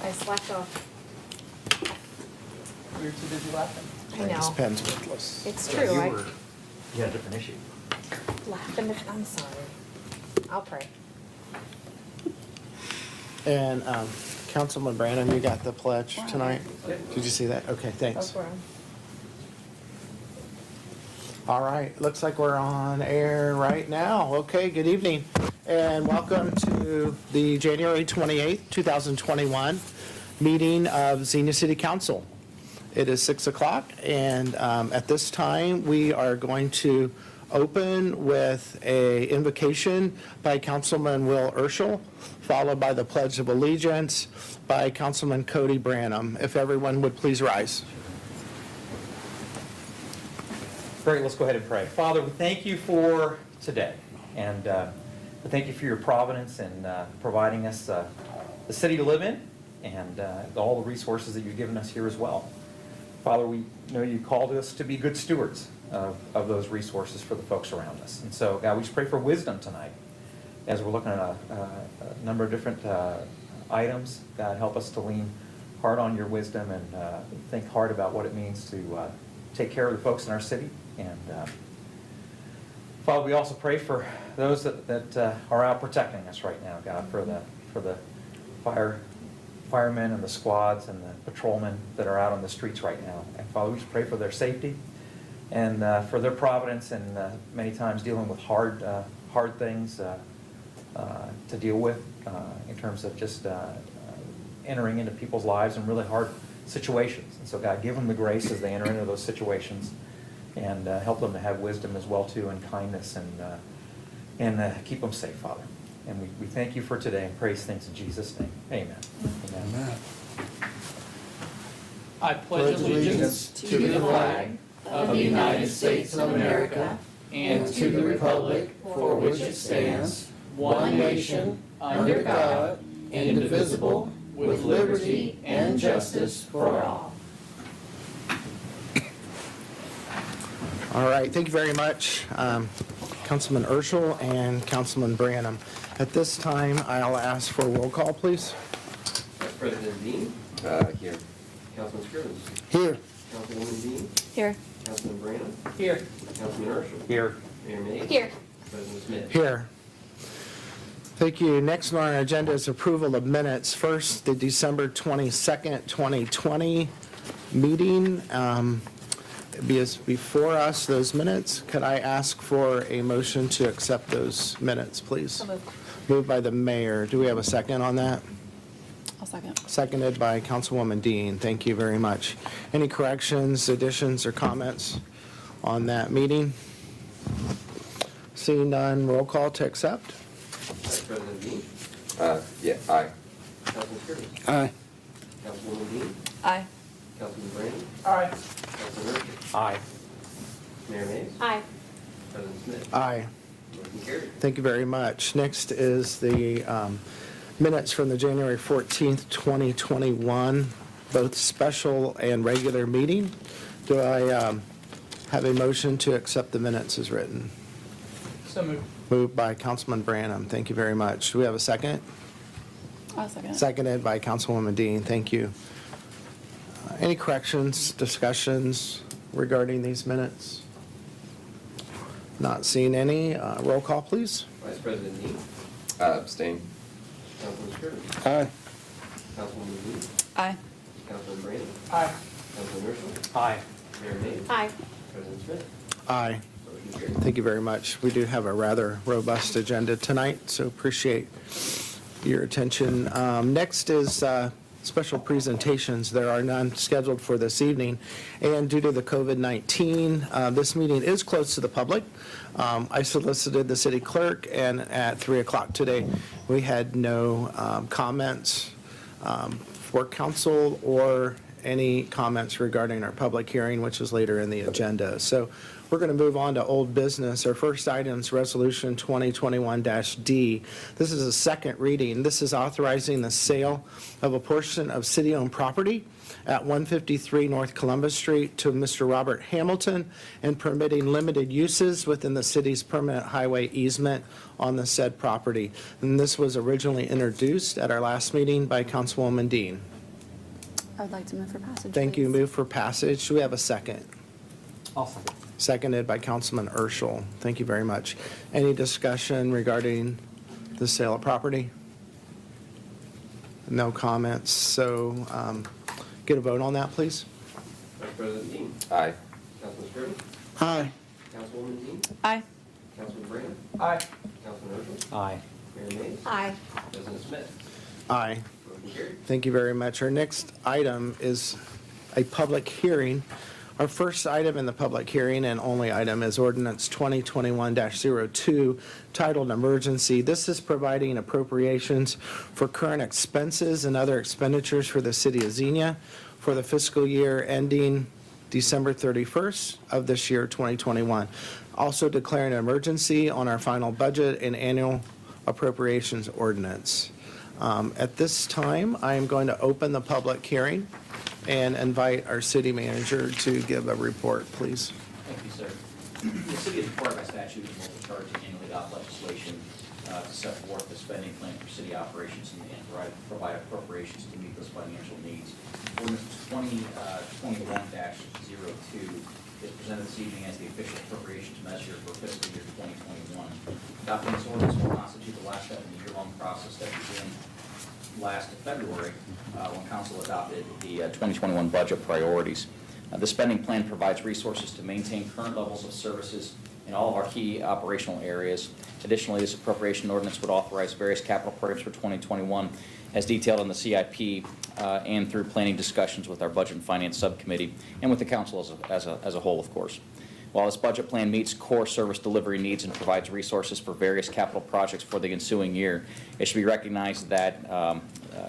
I slacked off. You're too busy laughing. I This know. pen's worthless. It's Yeah, true. you I were- You had a different issue. laughing. I'm sorry. I'll pray. And Councilman Brandon, you got the pledge tonight? Did you see that? Okay, thanks. Go for 'em. All right, looks like we're on air right now. Okay, good evening, and welcome to the January 28th, 2021 meeting of Xenia City Council. It is 6 o'clock, and at this time, we are going to open with a invocation by Councilman Will Urschel, followed by the Pledge of Allegiance by Councilman Cody Branham. If everyone would please rise. Great, let's go ahead and pray. Father, we thank you for today, and we thank you for your providence and providing us the city to live in and all the resources that you've given us here as well. Father, we know you called us to be good stewards of those resources for the folks around us. And so, God, we just pray for wisdom tonight as we're looking at a number of different items. God, help us to lean hard on your wisdom and think hard about what it means to take care of the folks in our city. And Father, we also pray for those that are out protecting us right now, God, for the firemen and the squads and the patrolmen that are out on the streets right now. And Father, we just pray for their safety and for their providence, and many times dealing with hard things to deal with in terms of just entering into people's lives in really hard situations. And so, God, give them the grace as they enter into those situations, and help them to have wisdom as well too, and kindness, and keep them safe, Father. And we thank you for today and praise things in Jesus' name. Amen. Amen. I pledge allegiance to the flag of the United States of America and to the republic for which it stands, one nation, under God, indivisible, with liberty and justice for all. All right, thank you very much, Councilman Urschel and Councilman Branham. At this time, I'll ask for a roll call, please. Vice President Dean? Here. Councilman Scrivens? Here. Councilwoman Dean? Here. Councilman Branham? Here. Councilman Urschel? Here. Mayor Mays? Here. President Smith? Here. Thank you. Next on our agenda is approval of minutes. First, the December 22nd, 2020 meeting. Before us, those minutes. Could I ask for a motion to accept those minutes, please? So moved. Moved by the mayor. Do we have a second on that? I'll second. Seconded by Councilwoman Dean. Thank you very much. Any corrections, additions, or comments on that meeting? Seeing none, roll call to accept. Vice President Dean? Yeah, aye. Councilman Scrivens? Aye. Councilwoman Dean? Aye. Councilman Branham? Aye. Councilman Urschel? Aye. Mayor Mays? Aye. President Smith? Aye. Motion carried. Thank you very much. Next is the minutes from the January 14th, 2021, both special and regular meeting. Do I have a motion to accept the minutes as written? So moved. Moved by Councilman Branham. Thank you very much. Do we have a second? I'll second. Seconded by Councilwoman Dean. Thank you. Any corrections, discussions regarding these minutes? Not seeing any. Roll call, please. Vice President Dean? Abstain. Councilman Scrivens? Aye. Councilwoman Dean? Aye. Councilman Branham? Aye. Councilman Urschel? Aye. Mayor Mays? Aye. President Smith? Aye. Motion carried. Thank you very much. We do have a rather robust agenda tonight, so appreciate your attention. Next is special presentations. There are none scheduled for this evening, and due to the COVID-19, this meeting is closed to the public. I solicited the city clerk, and at 3 o'clock today, we had no comments for council or any comments regarding our public hearing, which is later in the agenda. So We're going to move on to old business. Our first item is Resolution 2021-D. This is a second reading. This is authorizing the sale of a portion of city-owned property at 153 North Columbus Street to Mr. Robert Hamilton and permitting limited uses within the city's permanent highway easement on the said property. And this was originally introduced at our last meeting by Councilwoman Dean. I would like to move for passage. Thank you. please. Move for passage. Do we have a second? Awesome. Seconded by Councilman Urschel. Thank you very much. Any discussion regarding the sale of property? No comments, so get a vote on that, please. Vice President Dean. Aye. Councilman Scriven. Aye. Councilwoman Dean. Aye. Councilman Brand. Aye. Councilman Urschel. Aye. Mayor Mayes. Aye. President Smith. Aye. Motion carried. Thank you very much. Our next item is a public hearing. Our first item in the public hearing and only item is ordinance 2021-02 titled Emergency. This is providing appropriations for current expenses and other expenditures for the city of Xenia for the fiscal year ending December 31st of this year, 2021. Also declaring an emergency on our final budget and annual appropriations ordinance. At this time, I am going to open the public hearing and invite our city manager to give a report, please. Thank you, sir. The city is required by statute and local charge and annually adopt legislation to set forth the spending plan for city operations and provide appropriations to meet those financial needs. Ordinance 2021-02 is presented this evening as the official appropriations measure for fiscal year 2021. Adopting this ordinance will constitute the last step in the year-long process that began last February when council adopted the 2021 budget priorities. The spending plan provides resources to maintain current levels of services in all of our key operational areas. Additionally, this appropriation ordinance would authorize various capital programs for 2021 as detailed in the CIP and through planning discussions with our Budget and Finance Subcommittee and with the council as a whole, of course. While this budget plan meets core service delivery needs and provides resources for various capital projects for the ensuing year, it should be recognized that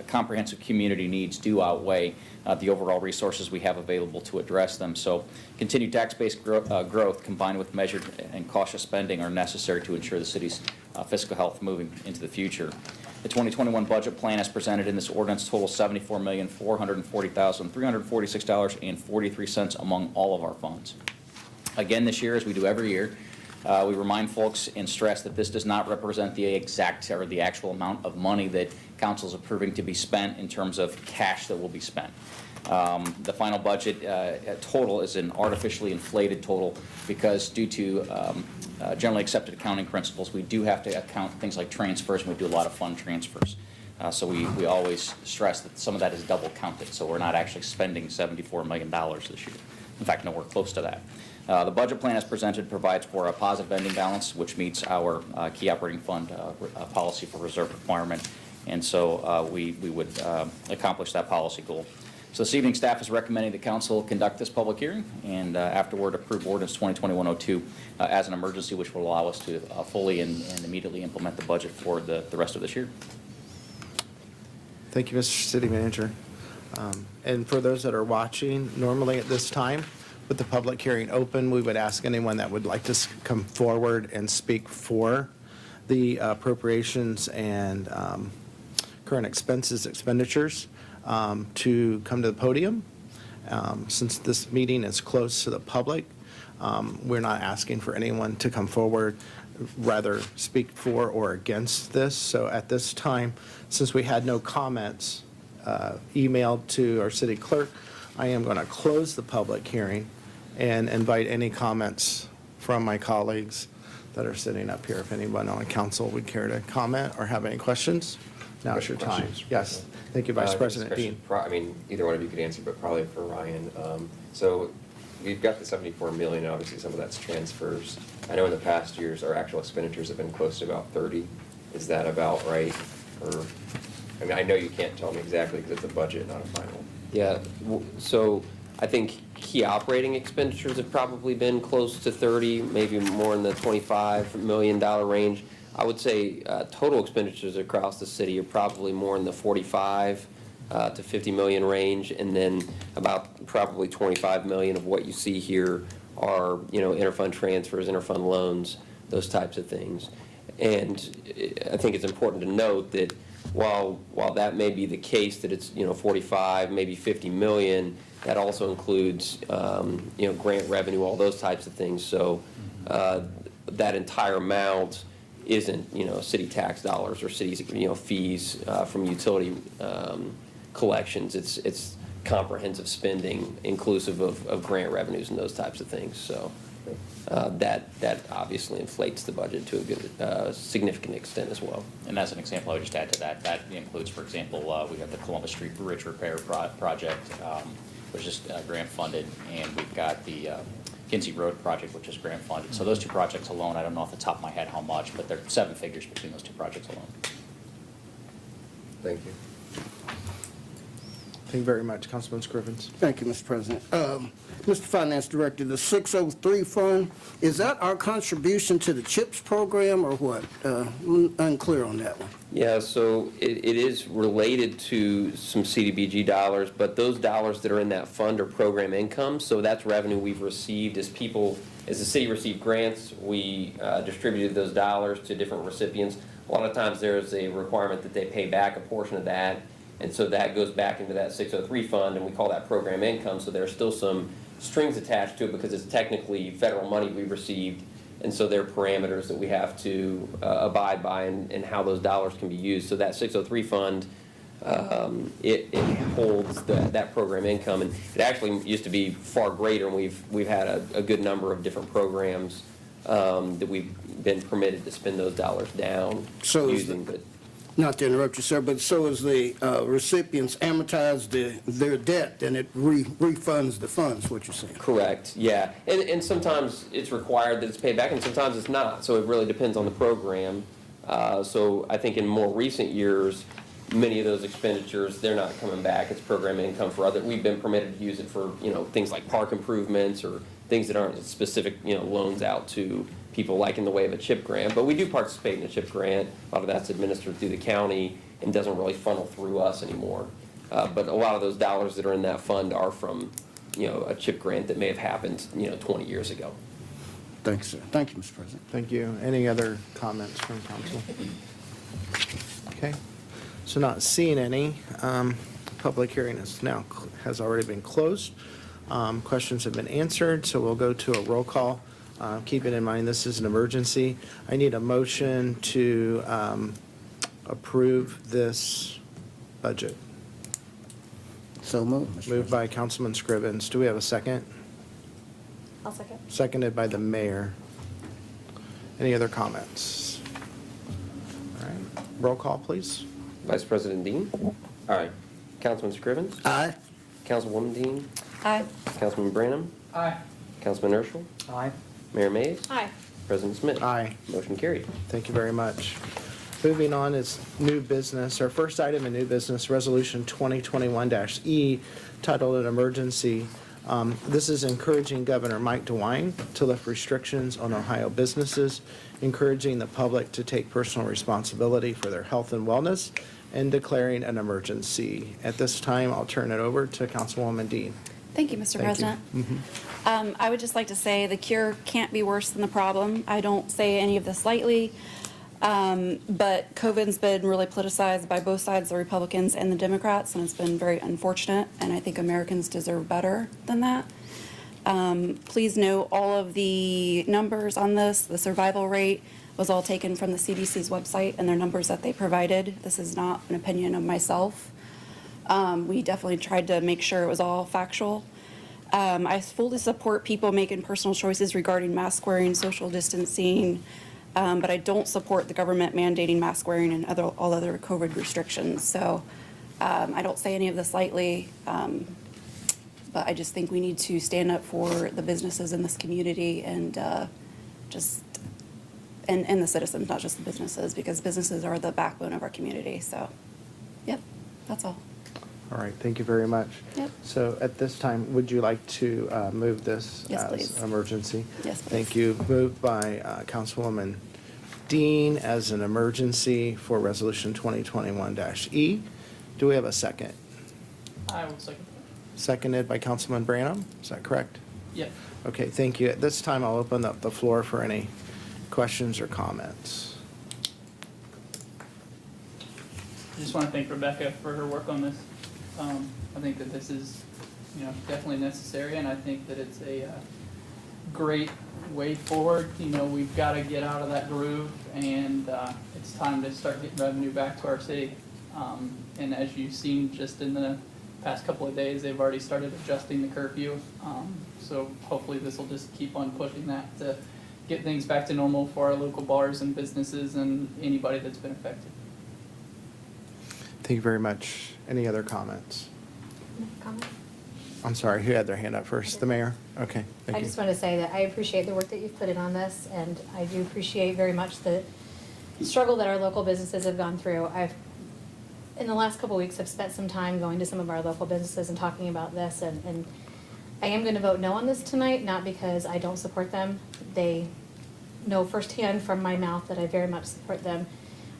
comprehensive community needs do outweigh the overall resources we have available to address them. So continued tax-based growth combined with measured and cautious spending are necessary to ensure the city's fiscal health moving into the future. The 2021 budget plan as presented in this ordinance totals $74,440,346.43 among all of our funds. Again, this year, as we do every year, we remind folks and stress that this does not represent the exact or the actual amount of money that council is approving to be spent in terms of cash that will be spent. The final budget total is an artificially inflated total because due to generally accepted accounting principles, we do have to account things like transfers, and we do a lot of fund transfers. So we always stress that some of that is double counted, so we're not actually spending $74 million this year. In fact, nowhere close to that. The budget plan as presented provides for a positive ending balance, which meets our key operating fund policy for reserve requirement, and so we would accomplish that policy goal. So this evening, staff is recommending the council conduct this public hearing and afterward approve ordinance 2021-02 as an emergency, which will allow us to fully and immediately implement the budget for the rest of this year. Thank you, Mr. City Manager. And for those that are watching, normally at this time, with the public hearing open, we would ask anyone that would like to come forward and speak for the appropriations and current expenditures to come to the podium. Since this meeting is closed to the public, we're not asking for anyone to come forward, rather speak for or against this. So at this time, since we had no comments emailed to our city clerk, I am going to close the public hearing and invite any comments from my colleagues that are sitting up here. If anyone on council would care to comment or have any questions, now is your time. Questions? Yes, thank you, Vice President Dean. I mean, either one of you could answer, but probably for Ryan. So we've got the 74 million, obviously some of that's transfers. I know in the past years, our actual expenditures have been close to about 30. Is that about right? Or, I mean, I know you can't tell me exactly because it's a budget, not a final. Yeah, so I think key operating expenditures have probably been close to 30, maybe more in the $25 million range. I would say total expenditures across the city are probably more in the 45 to 50 million range, and then about probably 25 million of what you see here are, interfund transfers, interfund loans, those types of things. And I think it's important to note that while that may be the case, that it's, 45, maybe 50 million, that also includes, grant revenue, all those types of things. So that entire amount isn't, city tax dollars or cities, fees from utility collections. It's comprehensive spending inclusive of grant revenues and those types of things. So that obviously inflates the budget to a good, significant extent as well. And as an example, I would just add to that, that includes, for example, we have the Columbus Street Bridge Repair Project, which is grant funded, and we've got the Kinsey Road project, which is grant funded. So those two projects alone, I don't know off the top of my head how much, but they're 7 figures between those two projects alone. Thank you. Thank you very much, Councilman Scrivens. Thank you, Mr. President. Mr. Finance Director, the 603 fund, is that our contribution to the CHIPS program or what? Unclear on that one. Yeah, so it is related to some CDBG dollars, but those dollars that are in that fund are program income, so that's revenue we've received as the city received grants, we distributed those dollars to different recipients. A lot of times there's a requirement that they pay back a portion of that, and so that goes back into that 603 fund, and we call that program income, so there's still some strings attached to it because it's technically federal money we received, and so there are parameters that we have to abide by and how those dollars can be used. So that 603 fund, it holds that program income, and it actually used to be far greater, and we've had a good number of different programs that we've been permitted to spend those dollars down using. But Not to interrupt you, sir, but so as the recipients amortize their debt, then it refunds the funds, what you're saying? correct, yeah. And sometimes it's required that it's paid back, and sometimes it's not. So it really depends on the program. So I think in more recent years, many of those expenditures, they're not coming back. It's program income for other. We've been permitted to use it for, things like park improvements or things that aren't specific, loans out to people like in the way of a CHIP grant. But we do participate in a CHIP grant. A lot of that's administered through the county and doesn't really funnel through us anymore. But a lot of those dollars that are in that fund are from, a CHIP grant that may have happened, 20 years ago. Thanks, sir. Thank you, Mr. President. Thank you. Any other comments from council? Okay, so not seeing any, public hearing has already been closed. Questions have been answered, so we'll go to a roll call. Keeping in mind this is an emergency, I need a motion to approve this budget. So moved, Mr. Moved President. by Councilman Scrivens. Do we have a second? I'll second. Seconded by the mayor. Any other comments? All right, roll call, please. Vice President Dean? Aye. Councilman Scrivens? Aye. Councilwoman Dean? Aye. Councilman Branham? Aye. Councilman Urschel? Aye. Mayor Mays? Hi. President Smith? Aye. Motion carried. Thank you very much. Moving on is new business. Our first item in new business, Resolution 2021-E, titled an emergency. This is encouraging Governor Mike DeWine to lift restrictions on Ohio businesses, encouraging the public to take personal responsibility for their health and wellness, and declaring an emergency. At this time, I'll turn it over to Councilwoman Dean. Thank you, Mr. Thank you. President. I would just like to say the cure can't be worse than the problem. I don't say any of this lightly, but COVID's been really politicized by both sides, the Republicans and the Democrats, and it's been very unfortunate, and I think Americans deserve better than that. Please note all of the numbers on this. The survival rate was all taken from the CDC's website and their numbers that they provided. This is not an opinion of myself. We definitely tried to make sure it was all factual. I fully support people making personal choices regarding mask wearing, social distancing, but I don't support the government mandating mask wearing and all other COVID restrictions. So I don't say any of this lightly, but I just think we need to stand up for the businesses in this community and and the citizens, not just the businesses, because businesses are the backbone of our community. So, yep, that's all. All right, thank you very much. Yep. So at this time, would you like to move this Yes, as please. emergency? Yes, please. Thank you. Moved by Councilwoman Dean as an emergency for Resolution 2021-E. Do we have a second? I will second. Seconded by Councilman Branham. Is that correct? Yep. Okay, thank you. At this time, I'll open up the floor for any questions or comments. I just want to thank Rebecca for her work on this. I think that this is, definitely necessary, and I think that it's a great way forward. We've got to get out of that groove, and it's time to start getting revenue back to our city. And as you've seen just in the past couple of days, they've already started adjusting the curfew. So hopefully this will just keep on pushing that to get things back to normal for our local bars and businesses and anybody that's been affected. Thank you very much. Any other comments? Comment? I'm sorry, who had their hand up first? The mayor? Okay, thank I you. just want to say that I appreciate the work that you've put in on this, and I do appreciate very much the struggle that our local businesses have gone through. In the last couple of weeks, I've spent some time going to some of our local businesses and talking about this, and I am going to vote no on this tonight, not because I don't support them. They know firsthand from my mouth that I very much support them.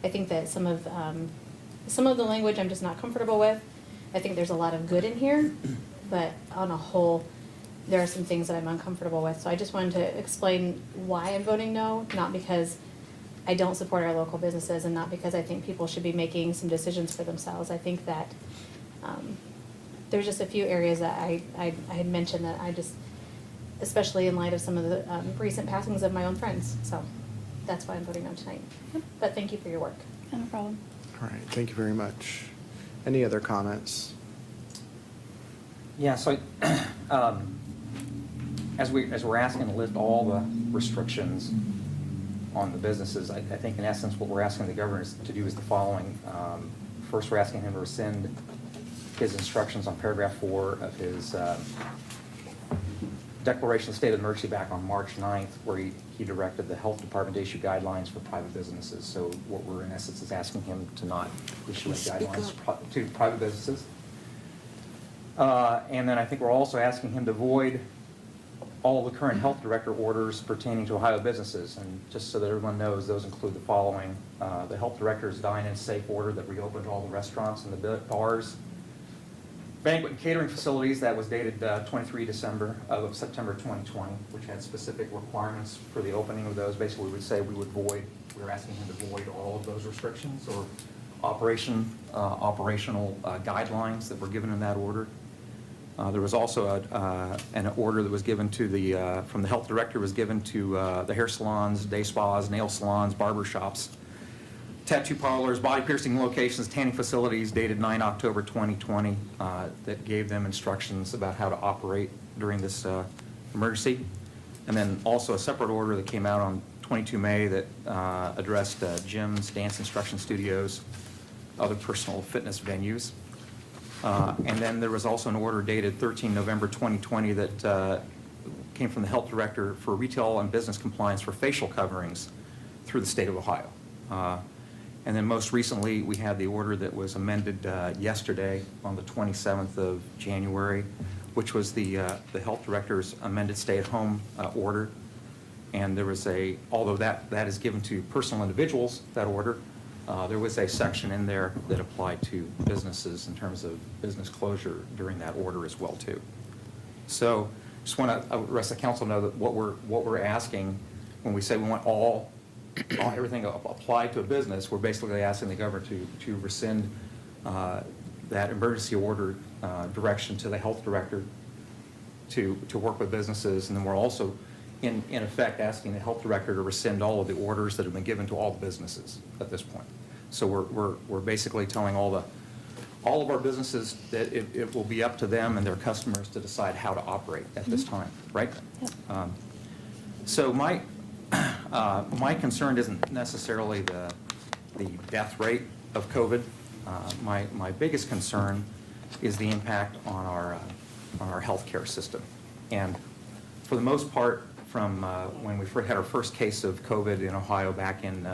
I think that some of the language I'm just not comfortable with. I think there's a lot of good in here, but on a whole, there are some things that I'm uncomfortable with. So I just wanted to explain why I'm voting no, not because I don't support our local businesses and not because I think people should be making some decisions for themselves. I think that there's just a few areas that I had mentioned that I just, especially in light of some of the recent passings of my own friends. So that's why I'm voting no tonight. But thank you for your work. No problem. All right, thank you very much. Any other comments? Yeah, so as we're asking to lift all the restrictions on the businesses, I think in essence what we're asking the governor to do is the following. First, we're asking him to rescind his instructions on paragraph 4 of his declaration of state of emergency back on March 9th, where he directed the health department to issue guidelines for private businesses. So what we're in essence is asking him to not issue any guidelines to private businesses. And then I think we're also asking him to void all the current health director orders pertaining to Ohio businesses. And just so that everyone knows, those include the following. The health director's dine-in safe order that reopened all the restaurants and the bars. Banquet and catering facilities, that was dated 23 September 2020, which had specific requirements for the opening of those. Basically, we would say we were asking him to void all of those restrictions or operational guidelines that were given in that order. There was also an order that was given to from the health director was given to the hair salons, day spas, nail salons, barber shops, tattoo parlors, body piercing locations, tanning facilities, dated 9 October 2020, that gave them instructions about how to operate during this emergency. And then also a separate order that came out on 22 May that addressed gyms, dance instruction studios, other personal fitness venues. And then there was also an order dated 13 November 2020 that came from the health director for retail and business compliance for facial coverings through the state of Ohio. And then most recently, we had the order that was amended yesterday on the 27th of January, which was the health director's amended stay-at-home order. And there was although that is given to personal individuals, that order, there was a section in there that applied to businesses in terms of business closure during that order as well, too. So just want to let the rest of the council know that what we're asking when we say we want everything applied to a business, we're basically asking the governor to rescind that emergency order direction to the health director to work with businesses. And then we're also, in effect, asking the health director to rescind all of the orders that have been given to all the businesses at this point. So we're basically telling all of our businesses that it will be up to them and their customers to decide how to operate at this time, right? Yep. So my concern isn't necessarily the death rate of COVID. My biggest concern is the impact on our healthcare system. And for the most part, from when we had our first case of COVID in Ohio back in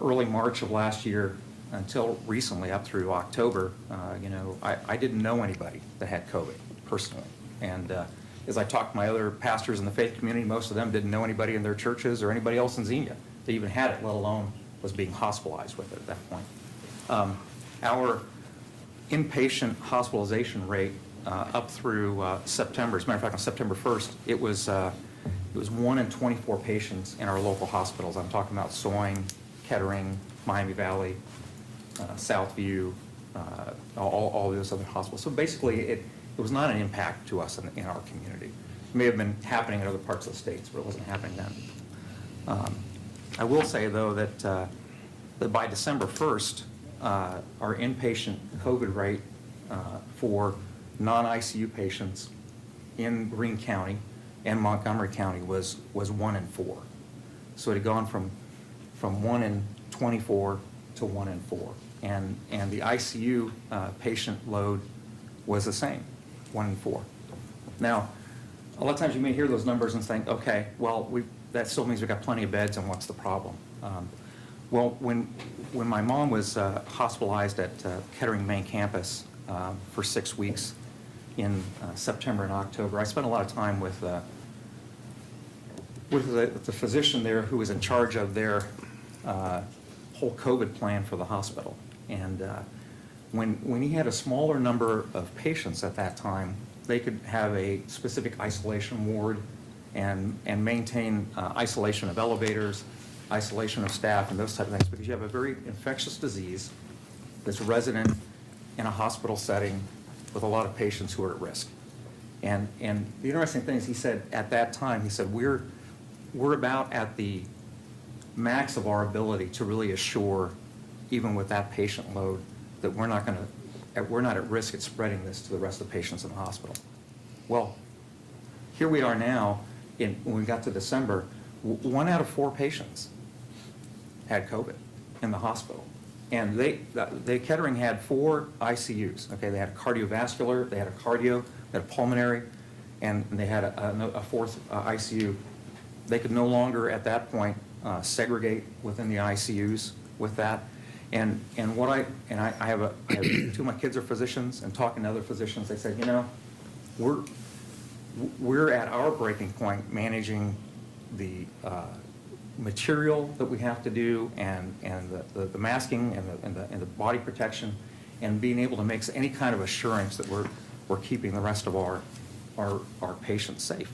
early March of last year until recently, up through October, I didn't know anybody that had COVID personally. And as I talked to my other pastors in the faith community, most of them didn't know anybody in their churches or anybody else in Xenia that even had it, let alone was being hospitalized with it at that point. Our inpatient hospitalization rate up through September. As a matter of fact, on September 1st, it was 1 in 24 patients in our local hospitals. I'm talking about Soin, Kettering, Miami Valley, Southview, all those other hospitals. So basically, it was not an impact to us in our community. It may have been happening in other parts of the states, but it wasn't happening then. I will say, though, that by December 1st, our inpatient COVID rate for non-ICU patients in Greene County and Montgomery County was 1 in 4. So it had gone from 1 in 24 to 1 in 4. And the ICU patient load was the same, 1 in 4. Now, a lot of times you may hear those numbers and think, okay, well, that still means we've got plenty of beds, and what's the problem? Well, when my mom was hospitalized at Kettering Main Campus for 6 weeks in September and October, I spent a lot of time with the physician there who was in charge of their whole COVID plan for the hospital. And when he had a smaller number of patients at that time, they could have a specific isolation ward and maintain isolation of elevators, isolation of staff, and those type of things, because you have a very infectious disease that's resident in a hospital setting with a lot of patients who are at risk. And the interesting thing is, he said at that time, he said, we're about at the max of our ability to really assure, even with that patient load, that we're not at risk at spreading this to the rest of the patients in the hospital. Well, here we are now, when we got to December, 1 out of 4 patients had COVID in the hospital. And Kettering had 4 ICUs, okay? They had a cardiovascular, they had a cardio, they had a pulmonary, and they had a 4th ICU. They could no longer, at that point, segregate within the ICUs with that. And I have 2 of my kids are physicians, and talking to other physicians, they said, you know, we're at our breaking point managing the material that we have to do, and the masking and the body protection, and being able to make any kind of assurance that we're keeping the rest of our patients safe.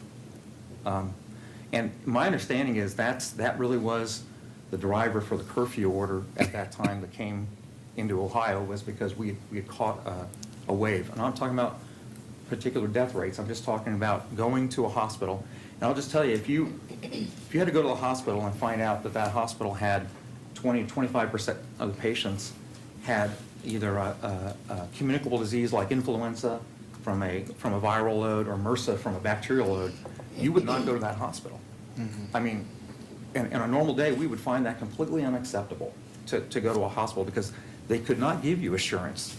And my understanding is that really was the driver for the curfew order at that time that came into Ohio, was because we had caught a wave. And I'm talking about particular death rates. I'm just talking about going to a hospital. And I'll just tell you, if you had to go to the hospital and find out that hospital had 25% of the patients had either a communicable disease like influenza from a viral load, or MRSA from a bacterial load, you would not go to that hospital. I mean, in a normal day, we would find that completely unacceptable to go to a hospital, because they could not give you assurance.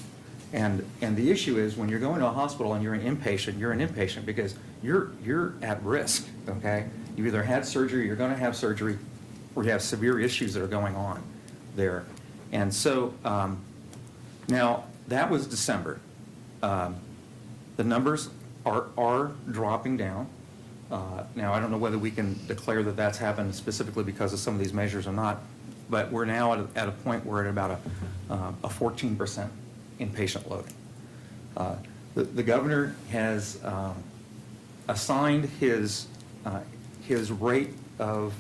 And the issue is, when you're going to a hospital and you're an inpatient because you're at risk, okay? You either had surgery, you're going to have surgery, or you have severe issues that are going on there. And so now that was December. The numbers are dropping down. Now, I don't know whether we can declare that that's happened specifically because of some of these measures or not, but we're now at a point where at about a 14% inpatient loading. The governor has assigned his rate of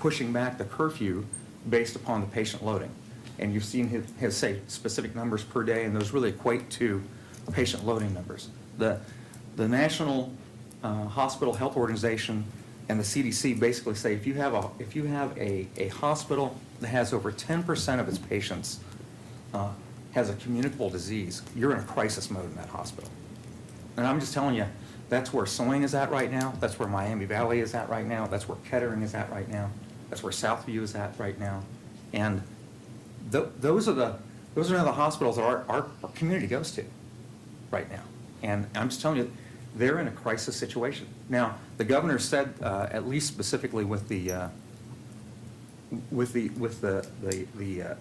pushing back the curfew based upon the patient loading. And you've seen his say specific numbers per day, and those really equate to patient loading numbers. The National Hospital Health Organization and the CDC basically say, if you have a hospital that has over 10% of its patients has a communicable disease, you're in a crisis mode in that hospital. And I'm just telling you, that's where Soin is at right now. That's where Miami Valley is at right now. That's where Kettering is at right now. That's where Southview is at right now. And those are the hospitals that our community goes to right now. And I'm just telling you, they're in a crisis situation. Now, the governor said, at least specifically with the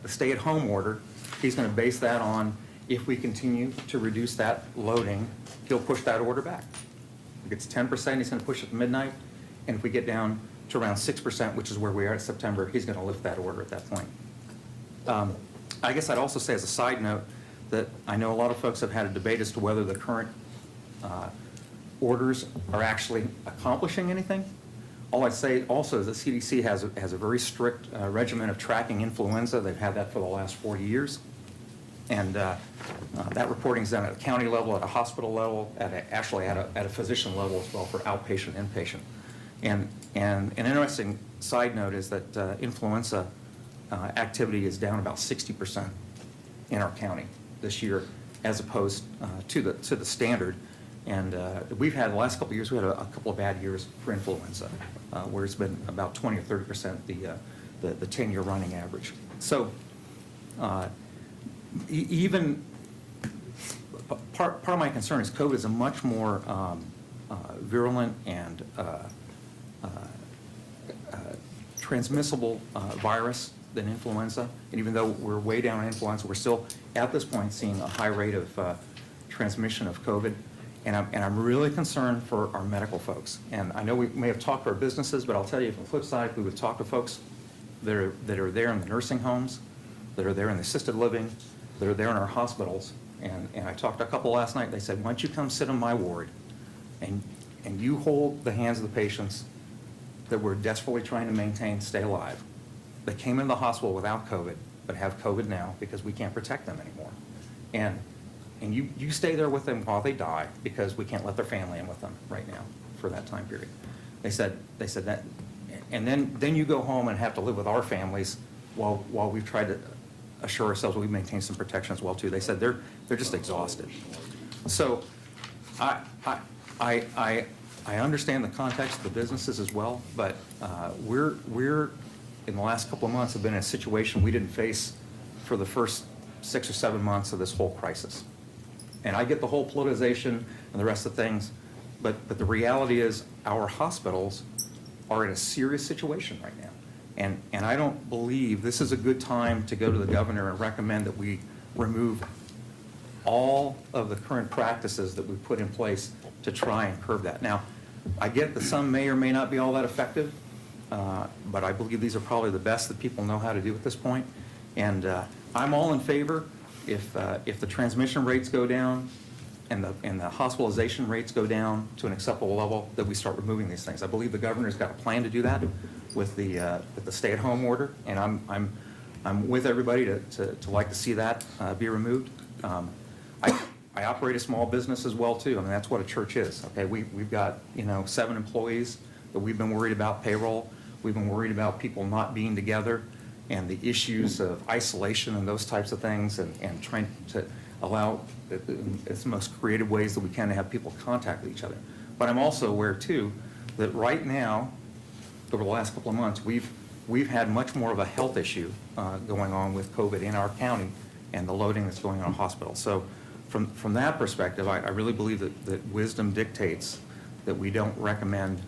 stay-at-home order, he's going to base that on, if we continue to reduce that loading, he'll push that order back. If it's 10%, he's going to push it to midnight, and if we get down to around 6%, which is where we are in September, he's going to lift that order at that point. I guess I'd also say, as a side note, that I know a lot of folks have had a debate as to whether the current orders are actually accomplishing anything. All I'd say also is the CDC has a very strict regimen of tracking influenza. They've had that for the last 40 years. And that reporting is done at a county level, at a hospital level, actually at a physician level as well for outpatient, inpatient. And an interesting side note is that influenza activity is down about 60% in our county this year, as opposed to the standard. And we've had, the last couple of years, we had a couple of bad years for influenza, where it's been about 20 or 30% the 10-year running average. So even part of my concern is COVID is a much more virulent and transmissible virus than influenza. And even though we're way down on influenza, we're still at this point seeing a high rate of transmission of COVID. And I'm really concerned for our medical folks. And I know we may have talked to our businesses, but I'll tell you, from the flip side, we would talk to folks that are there in the nursing homes, that are there in the assisted living, that are there in our hospitals. And I talked to a couple last night. They said, why don't you come sit on my ward and you hold the hands of the patients that we're desperately trying to maintain stay alive. They came into the hospital without COVID, but have COVID now because we can't protect them anymore. And you stay there with them while they die, because we can't let their family in with them right now for that time period. They said that, and then you go home and have to live with our families while we've tried to assure ourselves we maintain some protection as well too. They said they're just exhausted. So I understand the context of the businesses as well, but we're in the last couple of months have been in a situation we didn't face for the first 6 or 7 months of this whole crisis. And I get the whole politicization and the rest of things, but the reality is our hospitals are in a serious situation right now. And I don't believe this is a good time to go to the governor and recommend that we remove all of the current practices that we've put in place to try and curb that. Now, I get that some may or may not be all that effective, but I believe these are probably the best that people know how to do at this point. And I'm all in favor if the transmission rates go down and the hospitalization rates go down to an acceptable level, that we start removing these things. I believe the governor's got a plan to do that with the stay-at-home order, and I'm with everybody to like to see that be removed. I operate a small business as well too. I mean, that's what a church is. Okay, we've got 7 employees that we've been worried about payroll. We've been worried about people not being together and the issues of isolation and those types of things, and trying to allow the most creative ways that we can to have people contact each other. But I'm also aware too that right now, over the last couple of months, we've had much more of a health issue going on with COVID in our county and the loading that's going on in hospitals. So from that perspective, I really believe that wisdom dictates that we don't recommend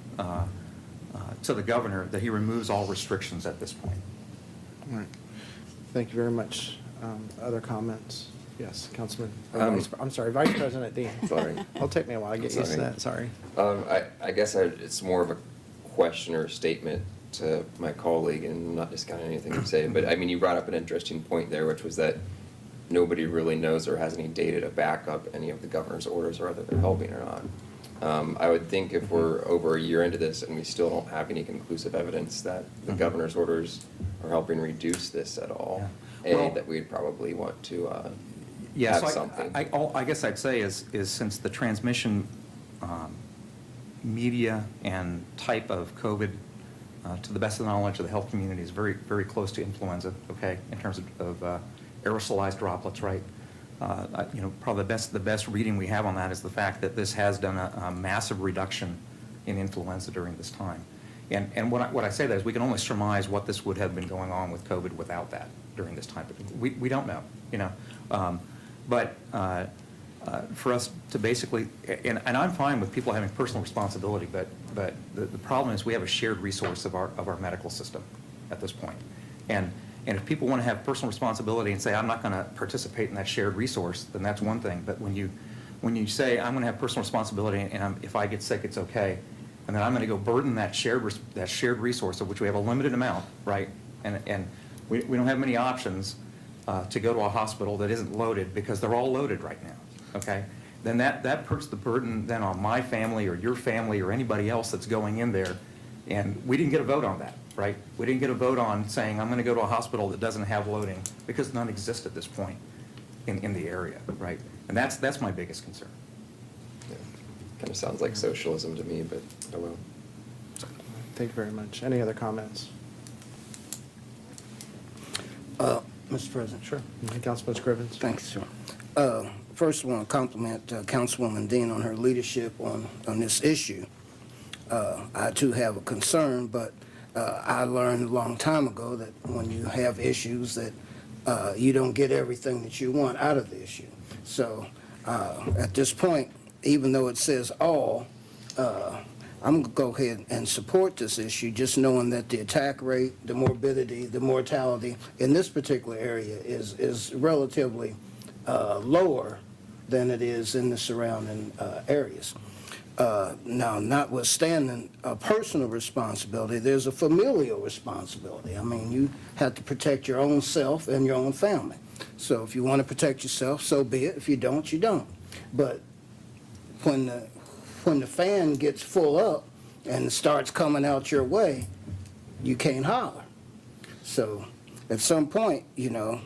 to the governor that he removes all restrictions at this point. All right. Thank you very much. Other comments? Yes, Councilman. I'm sorry, Vice President Dean. Sorry. It'll take me a while to get used to Sorry. that, sorry. I guess it's more of a question or a statement to my colleague, and I'm not discounting anything you say, but I mean, you brought up an interesting point there, which was that nobody really knows or has any data to back up any of the governor's orders, or whether they're helping or not. I would think if we're over a year into this and we still don't have any conclusive evidence that the governor's orders are helping reduce this at all, Yeah. Well, that we'd probably want to Yeah, have so something. I guess I'd say is since the transmission media and type of COVID, to the best of the knowledge of the health community, is very, very close to influenza, okay, in terms of aerosolized droplets, right? Probably the best reading we have on that is the fact that this has done a massive reduction in influenza during this time. And what I say that is we can only surmise what this would have been going on with COVID without that during this time. We don't know, But for us to basically, and I'm fine with people having personal responsibility, but the problem is we have a shared resource of our medical system at this point. And if people want to have personal responsibility and say, I'm not going to participate in that shared resource, then that's one thing. But when you say, I'm going to have personal responsibility, and if I get sick, it's okay, and then I'm going to go burden that shared resource, of which we have a limited amount, right? And we don't have many options to go to a hospital that isn't loaded, because they're all loaded right now, okay? then that puts the burden then on my family or your family or anybody else that's going in there. And we didn't get a vote on that, right? We didn't get a vote on saying, I'm going to go to a hospital that doesn't have loading, because none exist at this point in the area, right? And that's my biggest concern. Kind of sounds like socialism to me, but oh well. Thank you very much. Any other comments? Mr. President. Sure. Councilman Scrivens. Thanks, sir. First, I want to compliment Councilwoman Dean on her leadership on this issue. I too have a concern, but I learned a long time ago that when you have issues that you don't get everything that you want out of the issue. So at this point, even though it says all, I'm going to go ahead and support this issue, just knowing that the attack rate, the morbidity, the mortality in this particular area is relatively lower than it is in the surrounding areas. Now, notwithstanding a personal responsibility, there's a familial responsibility. I mean, you have to protect your own self and your own family. So if you want to protect yourself, so be it. If you don't, you don't. But when the fan gets full up and starts coming out your way, you can't holler. So at some point, you know,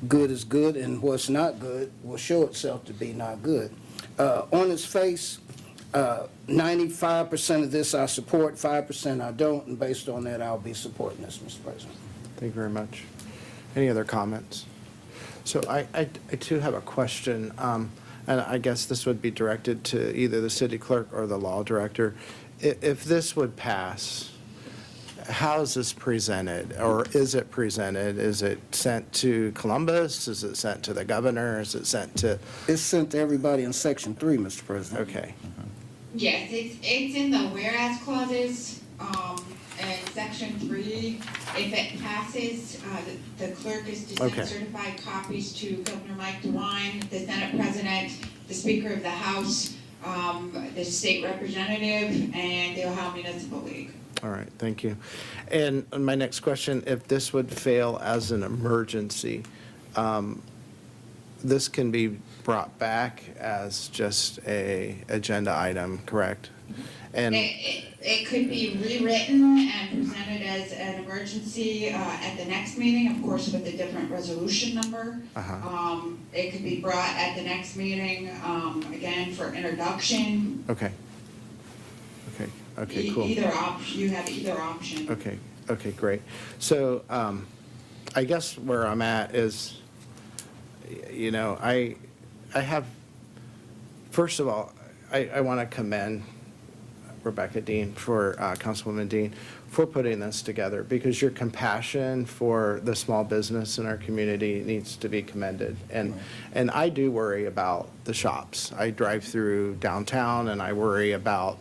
good is good, and what's not good will show itself to be not good. On its face, 95% of this I support, 5% I don't, and based on that, I'll be supporting this, Mr. President. Thank you very much. Any other comments? So I too have a question, and I guess this would be directed to either the city clerk or the law director. If this would pass, how is this presented, or is it presented? Is it sent to Columbus? Is it sent to the governor? Is it sent to? It's sent to everybody in Section 3, Mr. President. Okay. Yes, it's in the whereas clauses, in Section 3. If it passes, the clerk is to Okay. send certified copies to Governor Mike DeWine, the Senate President, the Speaker of the House, the State Representative, and the Ohio Municipal League. All right, thank you. And my next question, if this would fail as an emergency, this can be brought back as just a agenda item, correct? And It could be rewritten and presented as an emergency at the next meeting, of course, with a different resolution number. It could be brought at the next meeting, again, for introduction. okay. Okay, cool. Either option, you have either option. Okay, great. So I guess where I'm at is, you know, I have, first of all, I want to commend Rebecca Dean, Councilwoman Dean, for putting this together, because your compassion for the small business in our community needs to be commended. And I do worry about the shops. I drive through downtown and I worry about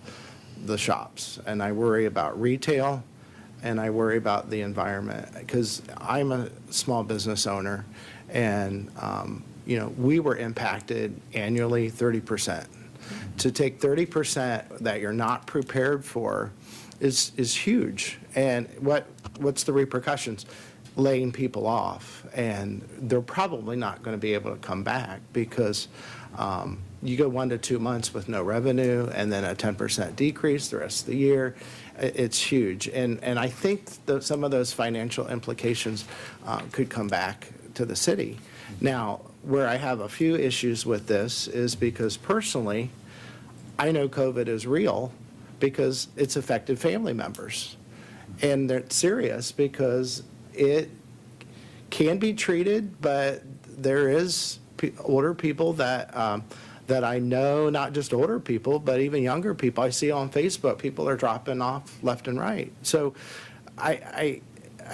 the shops, and I worry about retail, and I worry about the environment, because I'm a small business owner, and you know, we were impacted annually 30%. To take 30% that you're not prepared for is huge. And what's the repercussions? Laying people off, and they're probably not going to be able to come back, because you go 1 to 2 months with no revenue, and then a 10% decrease the rest of the year. It's huge. And I think some of those financial implications could come back to the city. Now, where I have a few issues with this is because personally, I know COVID is real because it's affected family members. And they're serious because it can be treated, but there is older people that I know, not just older people, but even younger people. I see on Facebook, people are dropping off left and right. So I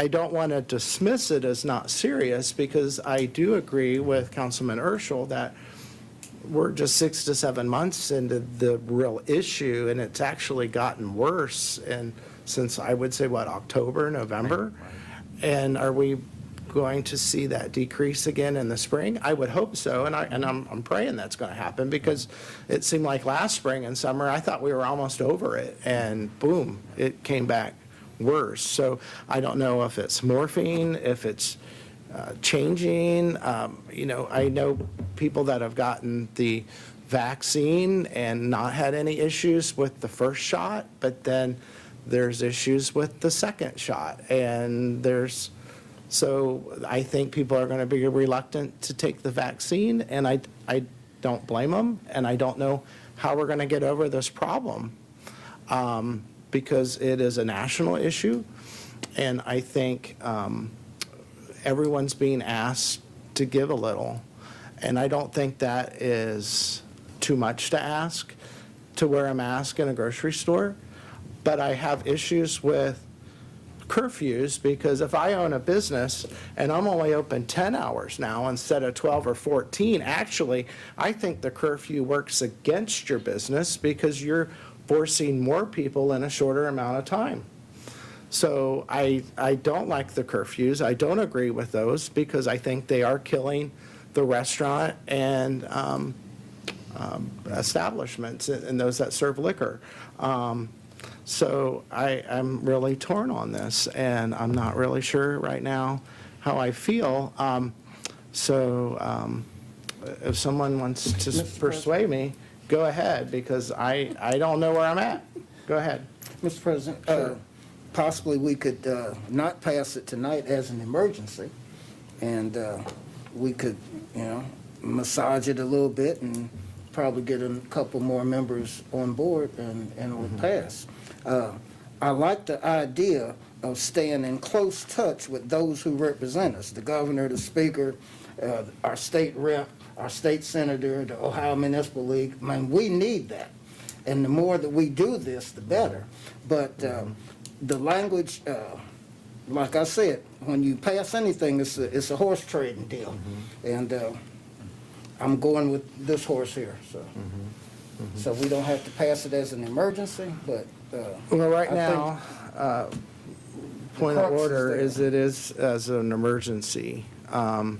don't want to dismiss it as not serious, because I do agree with Councilman Urschel that we're just 6 to 7 months into the real issue, and it's actually gotten worse. And since I would say, October, November? And are we going to see that decrease again in the spring? I would hope so, and I'm praying that's going to happen, because it seemed like last spring and summer, I thought we were almost over it, and boom, it came back worse. So I don't know if it's morphine, if it's changing. You know, I know people that have gotten the vaccine and not had any issues with the first shot, but then there's issues with the second shot. And so I think people are going to be reluctant to take the vaccine, and I don't blame them, and I don't know how we're going to get over this problem, because it is a national issue, and I think everyone's being asked to give a little, and I don't think that is too much to ask to wear a mask in a grocery store, but I have issues with curfews, because if I own a business and I'm only open 10 hours now instead of 12 or 14, actually, I think the curfew works against your business because you're forcing more people in a shorter amount of time. So I don't like the curfews. I don't agree with those because I think they are killing the restaurant and establishments and those that serve liquor. So I'm really torn on this, and I'm not really sure right now how I feel. If someone wants to persuade me, go ahead, because I don't know where I'm at. Go ahead. Mr. President, Sure. possibly we could not pass it tonight as an emergency, and we could, massage it a little bit and probably get a couple more members on board, and it will pass. I like the idea of staying in close touch with those who represent us, the governor, the speaker, our state rep, our state senator, the Ohio Municipal League. I mean, we need that. And the more that we do this, the better. But the language, like I said, when you pass anything, it's a horse trading deal. And I'm going with this horse here, so. So we don't have to pass it as an emergency, but. Well, right I now, point of crux is order there. is it is as an emergency. I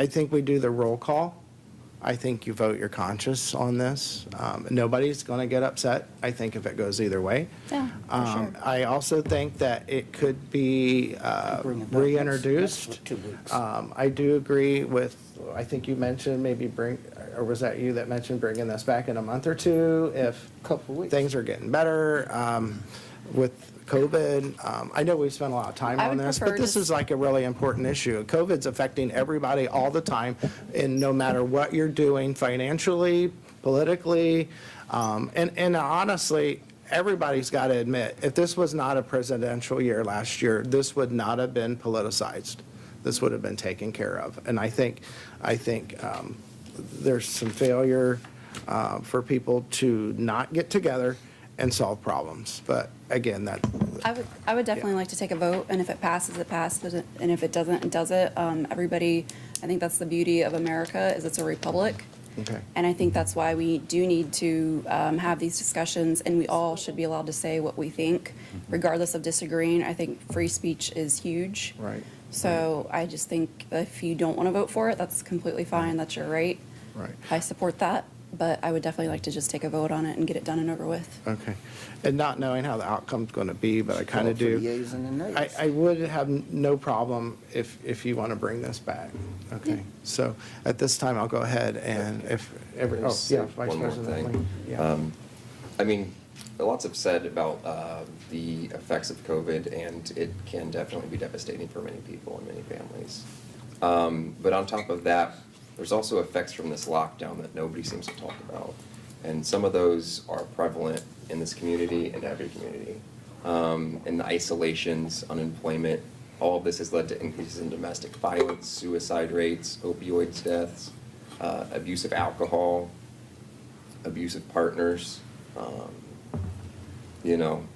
think we do the roll call. I think you vote your conscience on this. Nobody's going to get upset, I think, if it goes either way. Yeah, for sure. I also think that it could be Bring it back reintroduced. next 2 weeks. I do agree with, I think you mentioned maybe or was that you that mentioned bringing this back in a month or two if Couple weeks. things are getting better with COVID. I know we've spent a lot of time I on would this, prefer but this just- is like a really important issue. COVID's affecting everybody all the time, and no matter what you're doing financially, politically, and honestly, everybody's got to admit, if this was not a presidential year last year, this would not have been politicized. This would have been taken care of. And I think there's some failure for people to not get together and solve problems. But again, I would definitely like to take a vote, and if it passes, it passes, and if it doesn't, it doesn't. Everybody, I think that's the beauty of America, is it's a republic. okay. And I think that's why we do need to have these discussions, and we all should be allowed to say what we think, regardless of disagreeing. I think free speech is huge. Right. So I just think if you don't want to vote for it, that's completely fine, that's your right. Right. I support that, but I would definitely like to just take a vote on it and get it done and over with. Okay. And not knowing how the outcome's going to be, but I kind of Vote for do. the yeas and the nays. I would have no problem if you want to bring this back. Okay. So at this time, I'll go ahead and if every, Can I say Vice one more President thing? Lee. Yeah. I mean, lots have said about the effects of COVID, and it can definitely be devastating for many people and many families. But on top of that, there's also effects from this lockdown that nobody seems to talk about. And some of those are prevalent in this community and every community. And the isolations, unemployment, all of this has led to increases in domestic violence, suicide rates, opioids deaths, abuse of alcohol, abusive partners.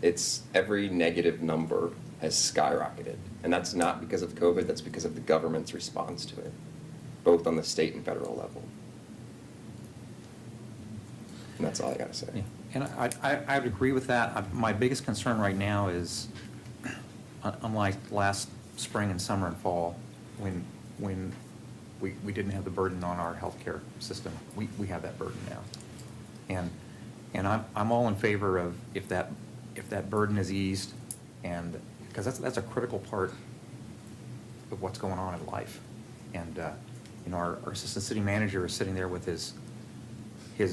It's every negative number has skyrocketed. And that's not because of COVID, that's because of the government's response to it, both on the state and federal level. And that's all I gotta say. Yeah. And I would agree with that. My biggest concern right now is, unlike last spring and summer and fall, when we didn't have the burden on our healthcare system, we have that burden now. And I'm all in favor of if that burden is eased, and because that's a critical part of what's going on in life. And You know, our assistant city manager is sitting there with his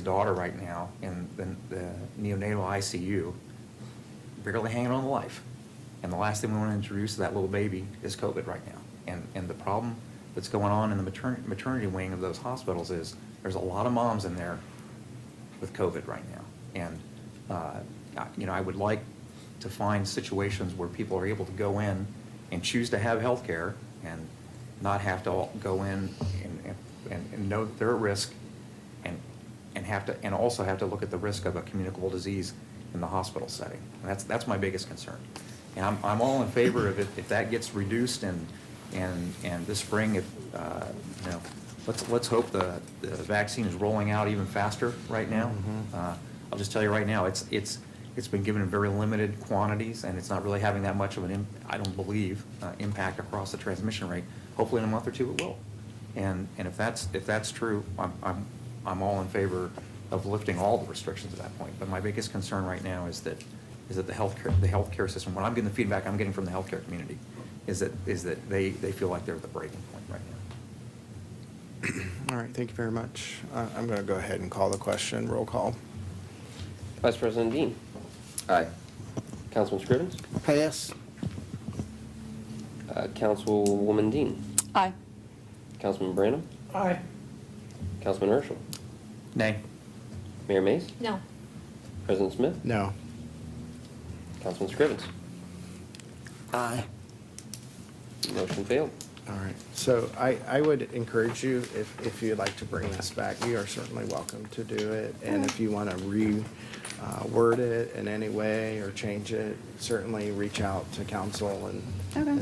daughter right now in the neonatal ICU, barely hanging on to life. And the last thing we want to introduce to that little baby is COVID right now. And the problem that's going on in the maternity wing of those hospitals is there's a lot of moms in there with COVID right now. And, you know, I would like to find situations where people are able to go in and choose to have health care and not have to go in and know that they're at risk and also have to look at the risk of a communicable disease in the hospital setting. And that's my biggest concern. And I'm all in favor of it if that gets reduced and this spring, if you know, let's hope the vaccine is rolling out even faster right now. I'll just tell you right now, it's been given in very limited quantities, and it's not really having that much of an I don't believe impact across the transmission rate. Hopefully in a month or two it will. And if that's true, I'm all in favor of lifting all the restrictions at that point. But my biggest concern right now is that the healthcare system, when I'm getting the feedback I'm getting from the healthcare community, is that they feel like they're at the breaking point right now. All right, thank you very much. I'm going to go ahead and call the question. Roll call. Vice President Dean. Aye. Councilman Scrivens. Pass. Councilwoman Dean. Aye. Councilman Branham. Aye. Councilman Urschel. Nay. Mayor Mays. No. President Smith. No. Councilman Scrivens. Aye. Motion failed. All right. So I would encourage you, if you'd like to bring this back, you are certainly welcome to do it. And if you want to reword it in any way or change it, certainly reach out to council and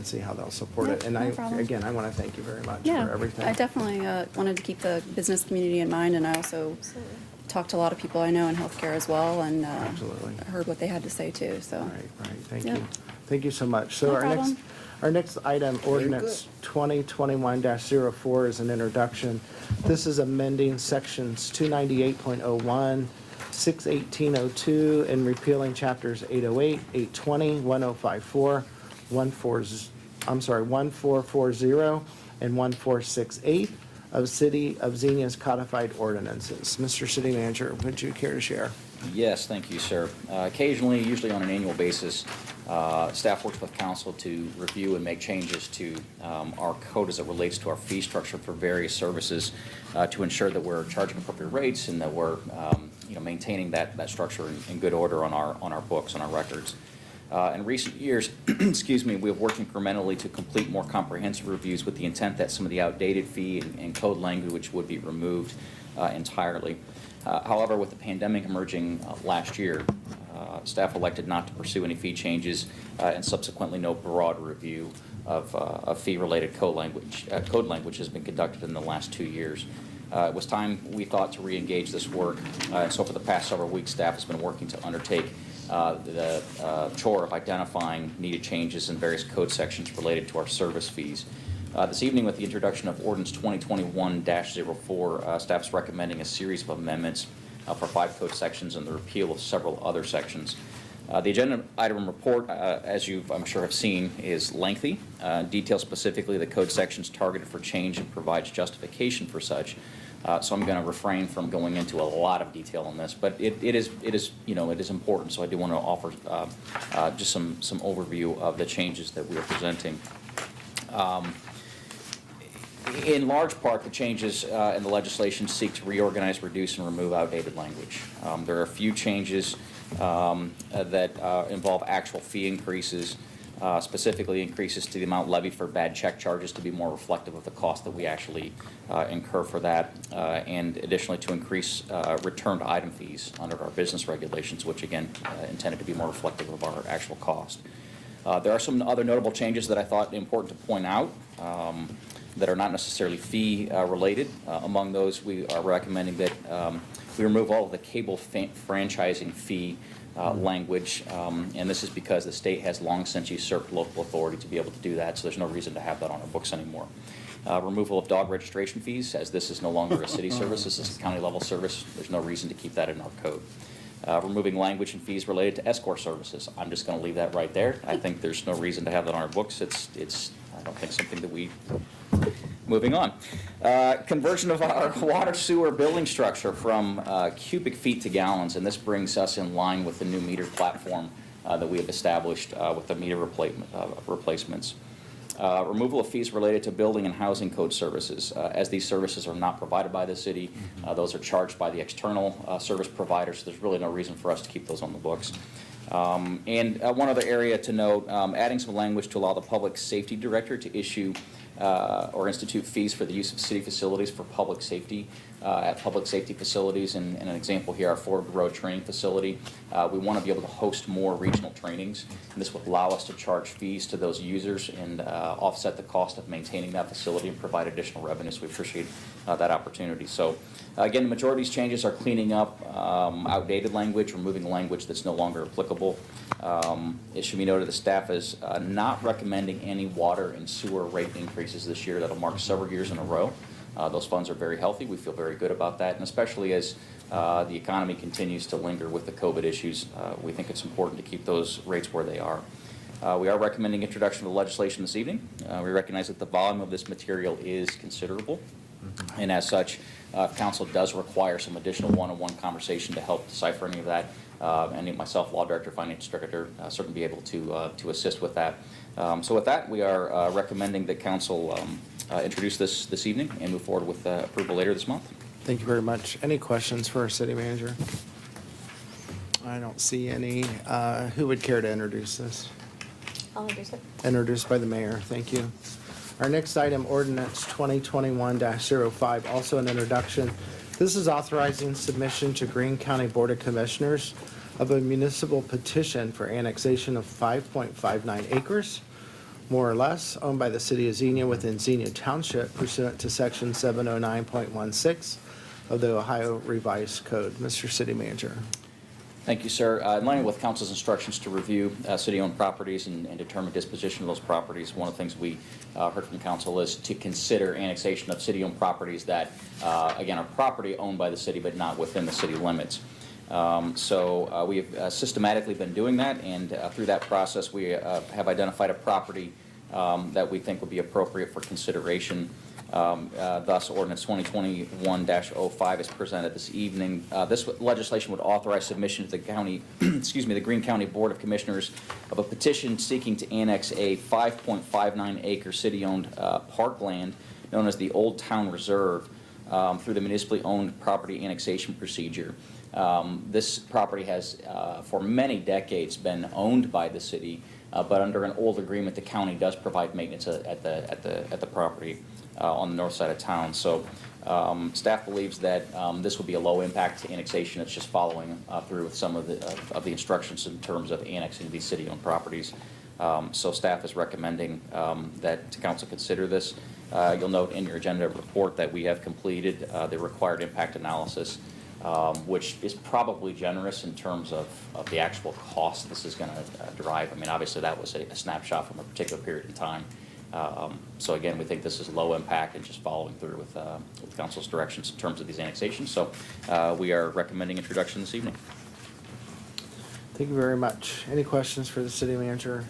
see how they'll support it. Yeah, And no problem. again, I want to thank you very much Yeah, for everything. I definitely wanted to keep the business community in mind, and I also talked to a lot of people I know in healthcare as well, and Absolutely. heard what they had to say too, so. Right. Thank Yep. you. Thank you so much. So No our problem. next item, ordinance 2021-04 is an introduction. This is amending sections 298.01, 61802, and repealing chapters 808, 820, 1054, 1440, and 1468 of City of Xenia's codified ordinances. Mr. City Manager, would you care to share? Yes, thank you, sir. Occasionally, usually on an annual basis, staff works with council to review and make changes to our code as it relates to our fee structure for various services to ensure that we're charging appropriate rates and that we're maintaining that structure in good order on our books, on our records. In recent years, excuse me, we have worked incrementally to complete more comprehensive reviews with the intent that some of the outdated fee and code language would be removed entirely. However, with the pandemic emerging last year, staff elected not to pursue any fee changes and subsequently no broad review of fee-related code language has been conducted in the last 2 years. It was time, we thought, to re-engage this work, and so for the past several weeks, staff has been working to undertake the chore of identifying needed changes in various code sections related to our service fees. This evening, with the introduction of Ordinance 2021-04, staff is recommending a series of amendments for 5 code sections and the repeal of several other sections. The agenda item report, as you, I'm sure, have seen, is lengthy, details specifically the code sections targeted for change and provides justification for such. So I'm going to refrain from going into a lot of detail on this, but it is important. So I do want to offer just some overview of the changes that we are presenting. In large part, the changes in the legislation seek to reorganize, reduce, and remove outdated language. There are a few changes that involve actual fee increases, specifically increases to the amount levied for bad check charges to be more reflective of the cost that we actually incur for that, and additionally to increase returned item fees under our business regulations, which again intended to be more reflective of our actual cost. There are some other notable changes that I thought important to point out that are not necessarily fee related. Among those, we are recommending that we remove all of the cable franchising fee language, and this is because the state has long since usurped local authority to be able to do that, so there's no reason to have that on our books anymore. Removal of dog registration fees, as this is no longer a city service, this is a county level service, there's no reason to keep that in our code. Removing language and fees related to escort services. I'm just going to leave that right there. I think there's no reason to have that on our books. It's I don't think something that we, moving on. Conversion of our water sewer building structure from cubic feet to gallons, and this brings us in line with the new meter platform that we have established with the meter replacements. Removal of fees related to building and housing code services. As these services are not provided by the city, those are charged by the external service providers, so there's really no reason for us to keep those on the books. And one other area to note, adding some language to allow the public safety director to issue or institute fees for the use of city facilities for public safety at public safety facilities. And an example here, our Ford Road Training Facility. We want to be able to host more regional trainings, and this would allow us to charge fees to those users and offset the cost of maintaining that facility and provide additional revenue. So we appreciate that opportunity. So again, the majority of these changes are cleaning up outdated language, removing language that's no longer applicable. It should be noted the staff is not recommending any water and sewer rate increases this year. That'll mark several years in a row. Those funds are very healthy. We feel very good about that, and especially as the economy continues to linger with the COVID issues, we think it's important to keep those rates where they are. We are recommending introduction of the legislation this evening. We recognize that the volume of this material is considerable, and as such, if council does require some additional one-on-one conversation to help decipher any of that, and myself, law director, finance director, certainly be able to assist with that. So with that, we are recommending that council introduce this evening and move forward with approval later this month. Thank you very much. Any questions for our city manager? I don't see any. Who would care to introduce this? I'll introduce it. Introduced by the mayor. Thank you. Our next item, ordinance 2021-05, also an introduction. This is authorizing submission to Greene County Board of Commissioners of a municipal petition for annexation of 5.59 acres, more or less, owned by the city of Xenia within Xenia Township pursuant to section 709.16 of the Ohio Revised Code. Mr. City Manager. Thank you, sir. In line with council's instructions to review city-owned properties and determine disposition of those properties, one of the things we heard from council is to consider annexation of city-owned properties that, again, are property owned by the city but not within the city limits. So we have systematically been doing that, and through that process we have identified a property that we think would be appropriate for consideration. Thus, ordinance 2021-05 is presented this evening. This legislation would authorize submission to the county, excuse me, the Greene County Board of Commissioners of a petition seeking to annex a 5.59 acre city-owned parkland known as the Old Town Reserve through the municipally owned property annexation procedure. This property has, for many decades, been owned by the city, but under an old agreement, the county does provide maintenance at the property on the north side of town. So staff believes that this would be a low impact annexation. It's just following through with some of the instructions in terms of annexing these city-owned properties. So staff is recommending that council consider this. You'll note in your agenda report that we have completed the required impact analysis, which is probably generous in terms of the actual cost this is going to derive. I mean, obviously that was a snapshot from a particular period in time. So again, we think this is low impact and just following through with council's directions in terms of these annexations. So we are recommending introduction this evening. Thank you very much. Any questions for the city manager?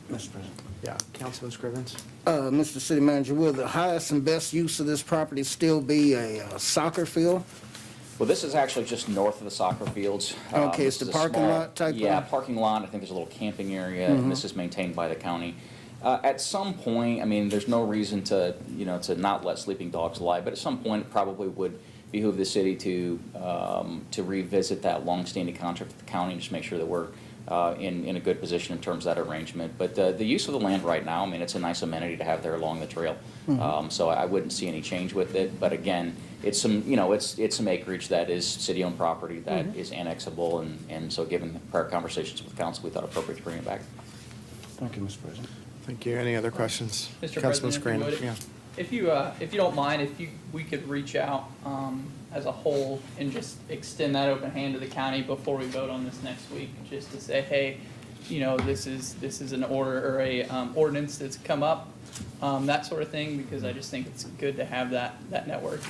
Mr. President. Yeah, Councilman Scrivens. Mr. City Manager, will the highest and best use of this property still be a soccer field? Well, this is actually just north of the soccer fields. Okay, it's This the is a parking lot type Yeah, of- parking lot. I think there's a little camping area, and this is maintained by the county. At some point, I mean, there's no reason to, to not let sleeping dogs lie, but at some point, it probably would behoove the city to revisit that long-standing contract with the county and just make sure that we're in a good position in terms of that arrangement. But the use of the land right now, I mean, it's a nice amenity to have there along the trail. So I wouldn't see any change with it. But again, it's some, it's some acreage that is city-owned property that is annexable, and so given the prior conversations with council, we thought it appropriate to bring it back. Thank you, Mr. President. Thank you. Any other questions? Mr. Councilman President, if you Scranton. would, Yeah. if you don't mind, we could reach out as a whole and just extend that open hand to the county before we vote on this next week, just to say, hey, this is an order or a ordinance that's come up, that sort of thing, because I just think it's good to have that network.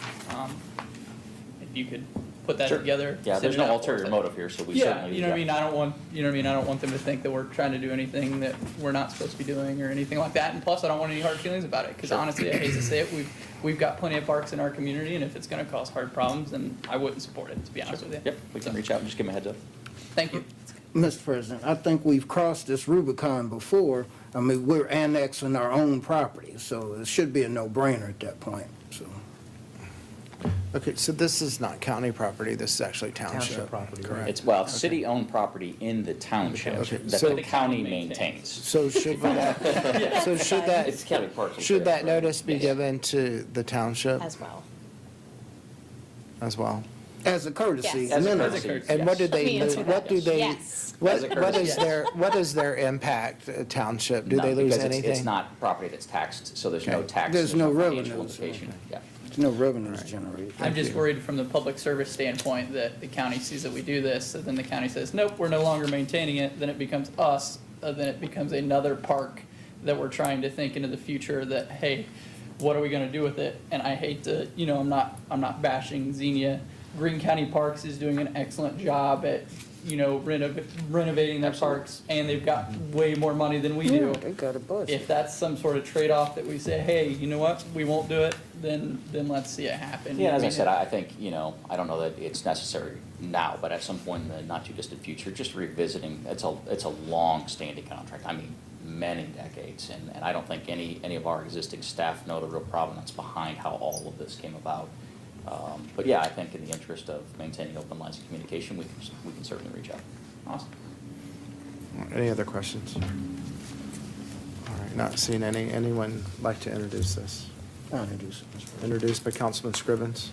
If you could put that Sure. together. Yeah, send there's it no out for ulterior us. motive here, so we Yeah, certainly. you know what I mean? I don't want, you know what I mean? I don't want them to think that we're trying to do anything that we're not supposed to be doing or anything like that. And plus, I don't want any hard feelings about it, because Sure. honestly, I hate to say it, we've got plenty of parks in our community, and if it's gonna cause hard problems, then I wouldn't support it, to be honest with you. Yep, we can reach out and just give them a heads up. Thank you. Mr. President, I think we've crossed this Rubicon before. I mean, we're annexing our own property, so it should be a no-brainer at that point, so. Okay, so this is not county property, this is actually township property, correct? It's, well, it's city-owned property in the township Okay, that so- the county maintains. So should that, so should It's that, county parks and should that trails, right? notice be given to the township As well. as well? As a courtesy. Yes. As a minimum. courtesy, And what do yes. they, Let me answer what do that. they, Yes. what As a what courtesy, is yes. their, what is their impact, township? Do No, they lose because anything? It's not property that's taxed, so there's no Okay. tax. There's no financial revenues, implication. okay. Yeah. There's no revenues generated. I'm just worried from the public service standpoint that the county sees that we do this, so then the county says, nope, we're no longer maintaining it, then it becomes us, then it becomes another park that we're trying to think into the future that, hey, what are we gonna do with it? And I hate to, you know, I'm not bashing Xenia. Green County Parks is doing an excellent job at, you know, renovating their parks, and they've got way more money than we do. They got a budget. If that's some sort of trade-off that we say, hey, you know what, we won't do it, then let's see it happen. Yeah, as I mean, said, I think, you know, I don't know that it's necessary now, but at some point in the not-too-distant future, just revisiting, it's a long-standing contract. I mean, many decades, and I don't think any of our existing staff know the real provenance behind how all of this came about. But yeah, I think in the interest of maintaining open lines of communication, we can certainly reach out. Awesome. Any other questions? All right, not seeing any. Anyone like to introduce this? I'll introduce it, Mr. President. Introduced by Councilman Scrivens.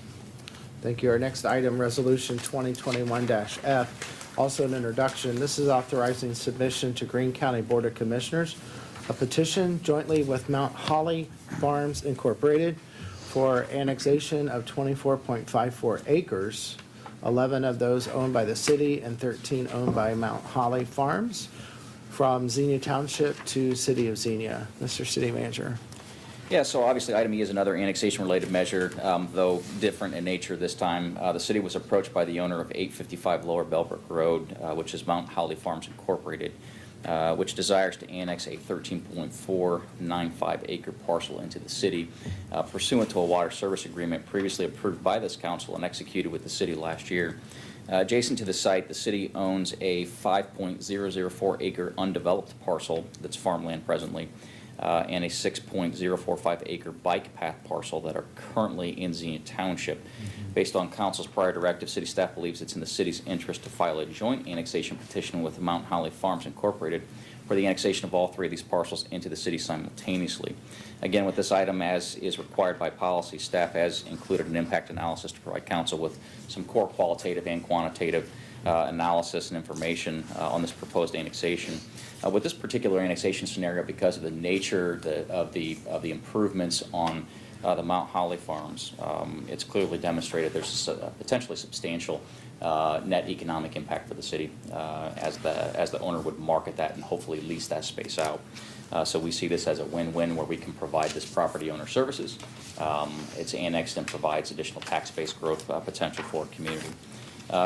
Thank you. Our next item, Resolution 2021-F, also an introduction. This is authorizing submission to Greene County Board of Commissioners, a petition jointly with Mount Holly Farms Incorporated for annexation of 24.54 acres, 11 of those owned by the city and 13 owned by Mount Holly Farms, from Xenia Township to City of Xenia. Mr. City Manager. Yeah, so obviously, item E is another annexation-related measure, though different in nature this time. The city was approached by the owner of 855 Lower Bellbrook Road, which is Mount Holly Farms Incorporated, which desires to annex a 13.495 acre parcel into the city pursuant to a water service agreement previously approved by this council and executed with the city last year. Adjacent to the site, the city owns a 5.004 acre undeveloped parcel that's farmland presently, and a 6.045 acre bike path parcel that are currently in Xenia Township. Based on council's prior directive, city staff believes it's in the city's interest to file a joint annexation petition with Mount Holly Farms Incorporated for the annexation of all three of these parcels into the city simultaneously. Again, with this item, as is required by policy, staff has included an impact analysis to provide council with some core qualitative and quantitative analysis and information on this proposed annexation. With this particular annexation scenario, because of the nature of the improvements on the Mount Holly Farms, it's clearly demonstrated there's a potentially substantial net economic impact for the city as the owner would market that and hopefully lease that space out. So we see this as a win-win where we can provide this property owner services. It's annexed and provides additional tax-based growth potential for our community.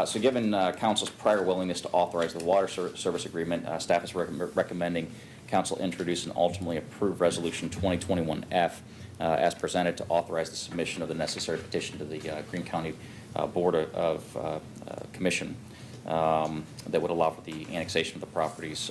So given council's prior willingness to authorize the water service agreement, staff is recommending council introduce and ultimately approve Resolution 2021-F as presented to authorize the submission of the necessary petition to the Greene County Board of Commission that would allow for the annexation of the properties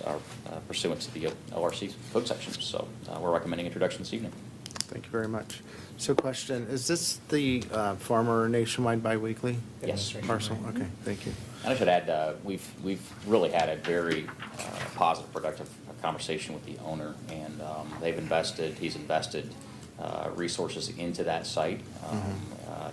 pursuant to the ORC code sections. So we're recommending introduction this evening. Thank you very much. So question, is this the Farmer Nationwide Biweekly? Yes. Parcel, okay, thank you. And I should add, we've really had a very positive, productive conversation with the owner, and he's invested resources into that site,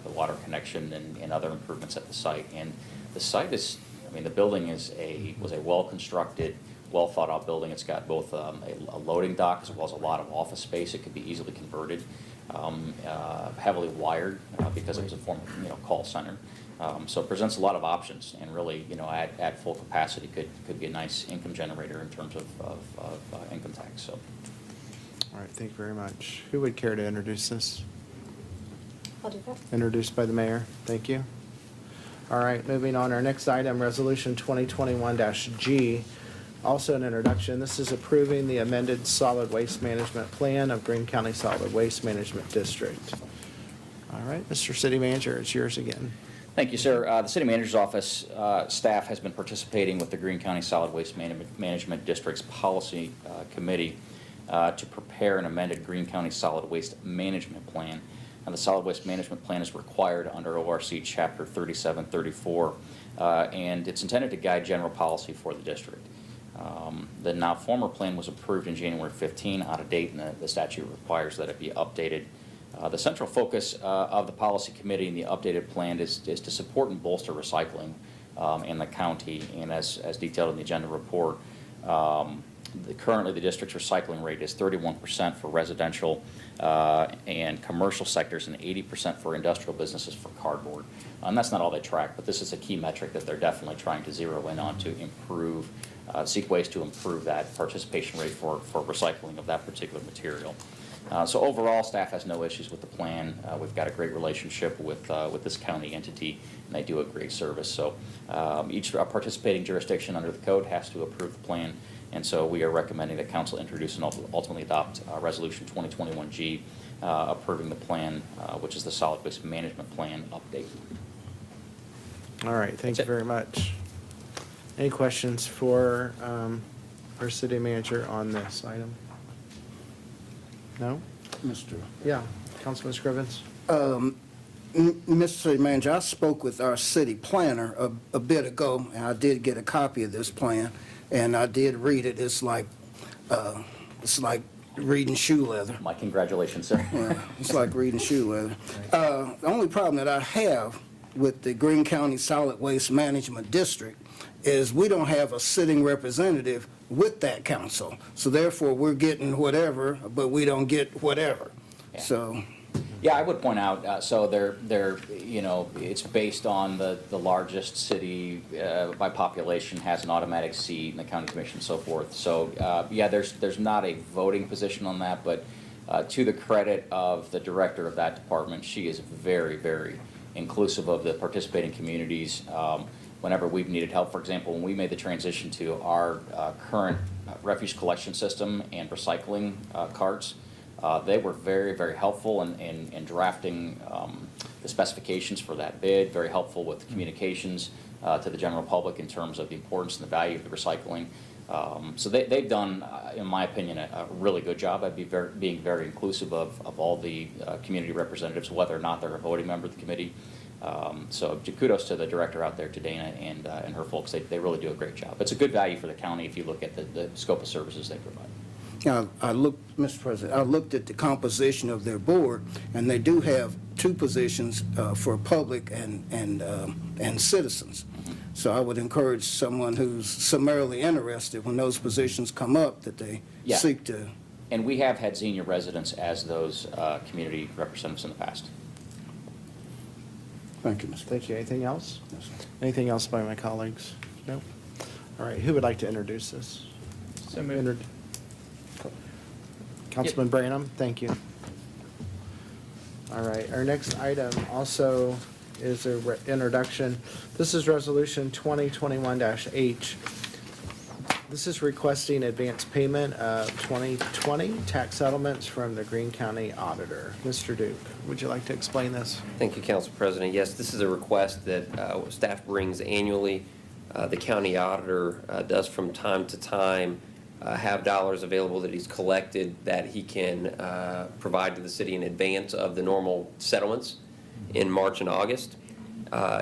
the water connection and other improvements at the site. And the site is, I mean, the building was a well-constructed, well-thought-out building. It's got both a loading dock as well as a lot of office space. It could be easily converted, heavily wired because it was a former call center. So it presents a lot of options, and really, at full capacity could be a nice income generator in terms of income tax. So. All right, thank you very much. Who would care to introduce this? I'll do that. Introduced by the mayor, thank you. All right, moving on, our next item, Resolution 2021-G, also an introduction. This is approving the amended solid waste management plan of Greene County Solid Waste Management District. All right, Mr. City Manager, it's yours again. Thank you, sir. The City Manager's Office staff has been participating with the Greene County Solid Waste Management District's Policy Committee to prepare an amended Greene County Solid Waste Management Plan. And the Solid Waste Management Plan is required under ORC Chapter 3734, and it's intended to guide general policy for the district. The now former plan was approved in January 15, out of date, and the statute requires that it be updated. The central focus of the policy committee and the updated plan is to support and bolster recycling in the county. And as detailed in the agenda report, currently the district's recycling rate is 31% for residential and commercial sectors and 80% for industrial businesses for cardboard. And that's not all they track, but this is a key metric that they're definitely trying to zero in on to improve, seek ways to improve that participation rate for recycling of that particular material. So overall, staff has no issues with the plan. We've got a great relationship with this county entity, and they do a great service. So each participating jurisdiction under the code has to approve the plan, and so we are recommending that council introduce and ultimately adopt Resolution 2021-G, approving the plan, which is the Solid Waste Management Plan update. All right, thank you very much. Any questions for our city manager on this item? No? Mr. Yeah, Councilman Scrivens? Mr. City Manager, I spoke with our city planner a bit ago, and I did get a copy of this plan, and I did read it. It's like reading shoe leather. My congratulations, sir. Yeah, it's like reading shoe leather. The only problem that I have with the Greene County Solid Waste Management District is we don't have a sitting representative with that council. So therefore, we're getting whatever, but we don't get whatever. Yeah. So, Yeah, I would point out, so they're, you know, it's based on the largest city by population has an automatic seat in the county commission and so forth. So, yeah, there's not a voting position on that, but to the credit of the director of that department, she is very, very inclusive of the participating communities. Whenever we've needed help, for example, when we made the transition to our current refuse collection system and recycling carts, they were very, very helpful in drafting the specifications for that bid, very helpful with communications to the general public in terms of the importance and the value of the recycling. So they've done, in my opinion, a really good job at being very inclusive of all the community representatives, whether or not they're a voting member of the committee. So kudos to the director out there, to Dana and her folks. They really do a great job. It's a good value for the county if you look at the scope of services they provide. now, Mr. President, I looked at the composition of their board, and they do have two positions for public and citizens. So I would encourage someone who's summarily interested, when those positions come up, that they seek to. And we have had senior residents as those community representatives in the past. Thank you, Mr. President. Thank you. Anything else? Yes, sir. Anything else by my colleagues? No? All right, who would like to introduce this? So moved. Councilman Branham, thank you. All right, our next item also is a introduction. This is Resolution 2021-H. This is requesting advance payment of 2020 tax settlements from the Greene County Auditor. Mr. Duke, would you like to explain this? Thank you, Council President. Yes, this is a request that staff brings annually. The county auditor does from time to time have dollars available that he's collected that he can provide to the city in advance of the normal settlements in March and August.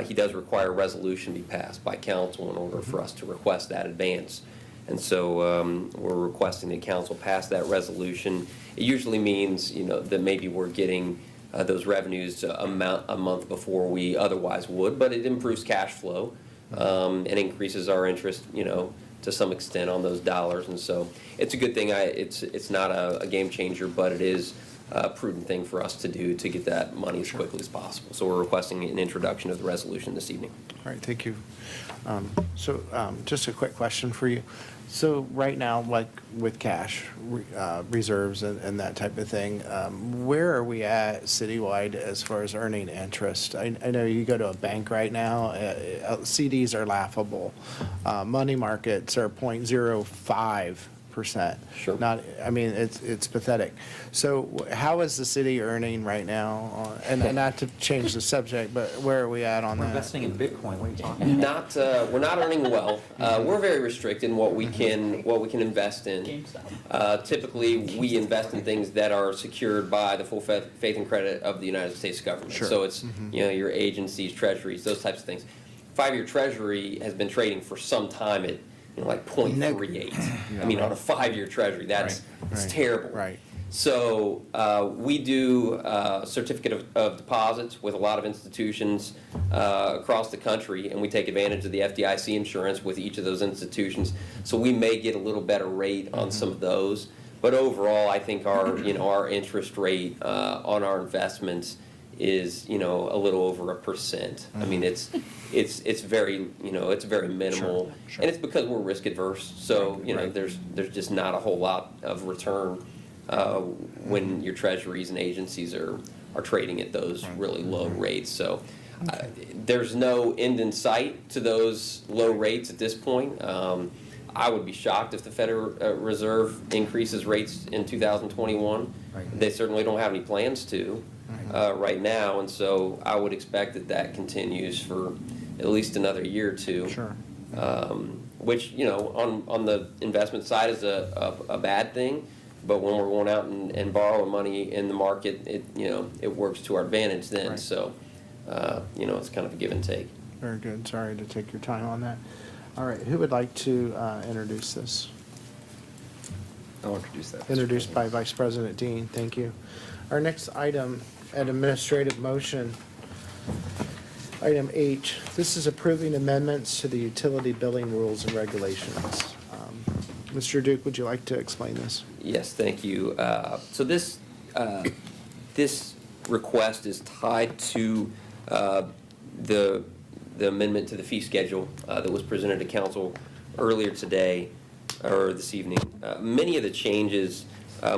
He does require a resolution be passed by council in order for us to request that advance. And so we're requesting that council pass that resolution. It usually means, you know, that maybe we're getting those revenues a month before we otherwise would, but it improves cash flow and increases our interest, you know, to some extent on those dollars. And so it's a good thing. It's not a game changer, but it is prudent thing for us to do to get that money as quickly as possible. So we're requesting an introduction of the resolution this evening. All right, thank you. Just a quick question for you. So right now, like with cash reserves and that type of thing, where are we at citywide as far as earning interest? I know you go to a bank right now, CDs are laughable. Money markets are 0.05%. Sure. I mean, it's pathetic. So how is the city earning right now? And not to change the subject, but where are we at on We're that? investing in Bitcoin, what are you talking about? We're not earning well. We're very restricted in what we can invest in. Typically, we invest in things that are secured by the full faith and credit of the United States government. Sure. So it's your agencies, treasuries, those types of things. 5-year treasury has been trading for some time at like 0.38. I mean, on a 5-year treasury, that's Right. terrible. Right. So we do certificate of deposits with a lot of institutions across the country, and we take advantage of the FDIC insurance with each of those institutions. So we may get a little better rate on some of those, but overall, I think our our interest rate on our investments is a little over 1%. I mean, it's very it's very minimal, Sure. and it's because we're risk adverse. So Right. there's just not a whole lot of return when your treasuries and agencies are trading at those really low rates. So there's no end in sight to those low rates at this point. I would be shocked if the Federal Reserve increases rates in 2021. Right. They certainly don't have any plans to right now, and so I would expect that continues for at least another year or two. Sure. Which on the investment side is a bad thing, but when we're going out and borrowing money in the market, it works to our advantage then. Right. So it's kind of a give and take. Very good. Sorry to take your time on that. All right, who would like to introduce this? I'll introduce that. Mr. Introduced by President. Vice President Dean. Thank you. Our next item, an administrative motion. Item H, this is approving amendments to the utility billing rules and regulations. Mr. Duke, would you like to explain this? Yes, thank you. So this request is tied to the amendment to the fee schedule that was presented to council earlier today, or this evening. Many of the changes,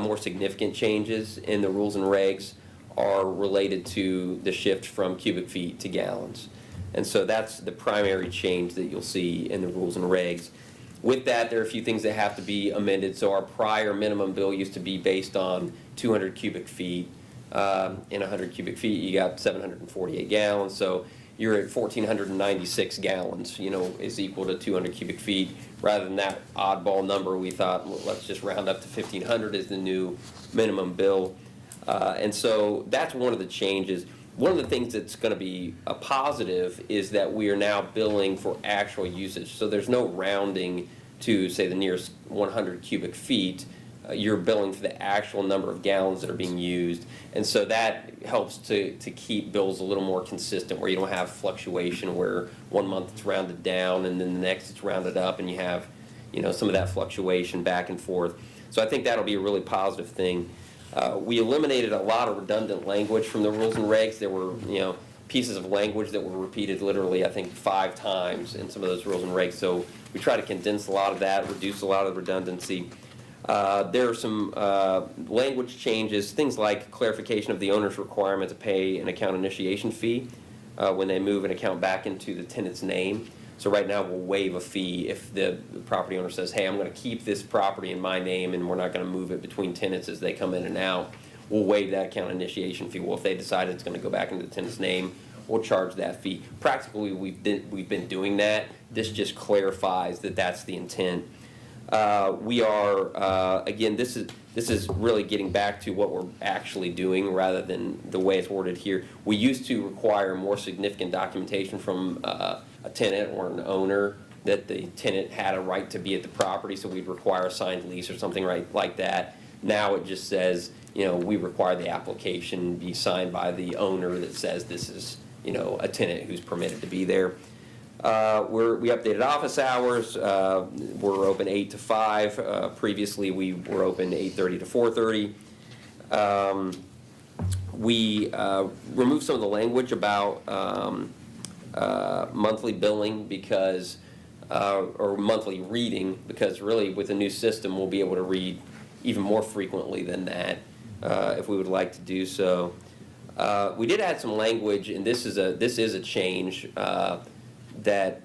more significant changes in the rules and regs, are related to the shift from cubic feet to gallons. And so that's the primary change that you'll see in the rules and regs. With that, there are a few things that have to be amended. So our prior minimum bill used to be based on 200 cubic feet. In 100 cubic feet, you got 748 gallons. So you're at 1,496 gallons, is equal to 200 cubic feet. Rather than that oddball number, we thought, well, let's just round up to 1,500 as the new minimum bill. And so that's one of the changes. One of the things that's going to be a positive is that we are now billing for actual usage. So there's no rounding to, say, the nearest 100 cubic feet. You're billing for the actual number of gallons that are being used. And so that helps to keep bills a little more consistent, where you don't have fluctuation where one month it's rounded down and then the next it's rounded up, and you have some of that fluctuation back and forth. So I think that'll be a really positive thing. We eliminated a lot of redundant language from the rules and regs. There were, pieces of language that were repeated literally, I think, 5 times in some of those rules and regs. So we try to condense a lot of that, reduce a lot of the redundancy. There are some language changes, things like clarification of the owner's requirement to pay an account initiation fee when they move an account back into the tenant's name. So right now, we'll waive a fee if the property owner says, hey, I'm going to keep this property in my name and we're not going to move it between tenants as they come in and out. We'll waive that account initiation fee. Well, if they decide it's going to go back into the tenant's name, we'll charge that fee. Practically, we've been doing that. This just clarifies that that's the intent. We are, again, this is really getting back to what we're actually doing rather than the way it's worded here. We used to require more significant documentation from a tenant or an owner that the tenant had a right to be at the property, so we'd require a signed lease or something like that. Now it just says, we require the application be signed by the owner that says this is, a tenant who's permitted to be there. We updated office hours. We're open 8 to 5. Previously, we were open 8:30 to We removed some of the language about monthly billing because, or monthly reading, because really with the new system, we'll be able to read even more frequently than that if we would like to do so. We did add some language, and this is a change that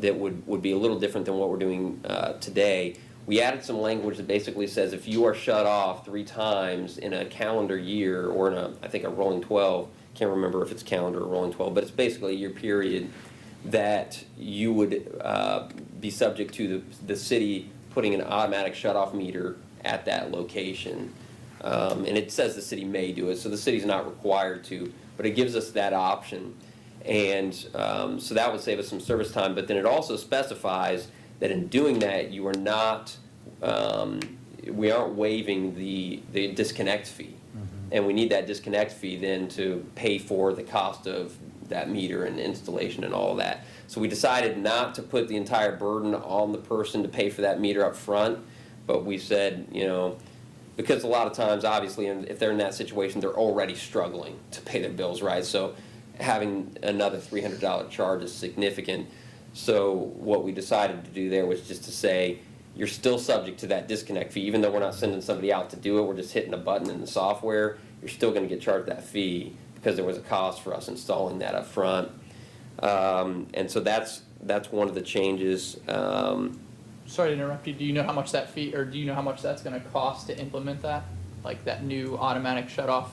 would be a little different than what we're doing today. We added some language that basically says if you are shut off 3 times in a calendar year, or in I think a rolling 12, can't remember if it's calendar or rolling 12, but it's basically a year period, that you would be subject to the city putting an automatic shut-off meter at that location. And it says the city may do it, so the city's not required to, but it gives us that option. And so that would save us some service time, but then it also specifies that in doing that, you are not, we aren't waiving the disconnect fee. And we need that disconnect fee then to pay for the cost of that meter and installation and all of that. So we decided not to put the entire burden on the person to pay for that meter up front, but we said, you know, because a lot of times, obviously, if they're in that situation, they're already struggling to pay their bills, right? So having another $300 charge is significant. So what we decided to do there was just to say, you're still subject to that disconnect fee. Even though we're not sending somebody out to do it, we're just hitting a button in the software, you're still going to get charged that fee because there was a cost for us installing that up front. And so that's one of the changes. Sorry to interrupt you. Do you know how much that fee, or do you know how much that's going to cost to implement that? Like that new automatic shutoff?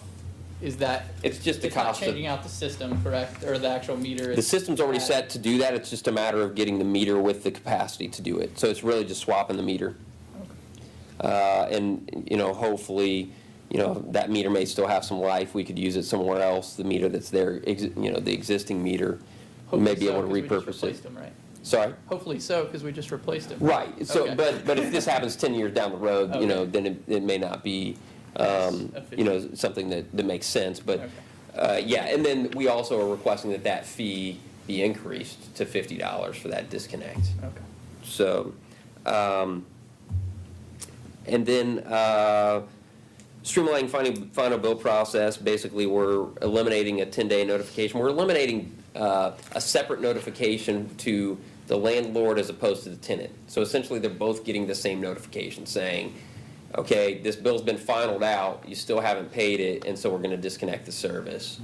Is that It's just the it's not cost of, changing out the system, correct, or the actual meter? the system's already set to do that. It's just a matter of getting the meter with the capacity to do it. So it's really just swapping the meter. And, you know, hopefully, you know, that meter may still have some life. We could use it somewhere else. The meter that's there, you know, the existing meter, we may be able to repurpose it. Them, right? Sorry? Hopefully so, because we just replaced it. Right. So, Okay. but if this happens 10 years down the road, you know, then it may not be, you know, something that makes sense. But, yeah, and then we also are requesting that fee be increased to $50 for that disconnect. Okay. So, and then streamlining final bill process. Basically, we're eliminating a 10-day notification. We're eliminating a separate notification to the landlord as opposed to the tenant. So essentially, they're both getting the same notification saying, okay, this bill's been finalized out, you still haven't paid it, and so we're going to disconnect the service.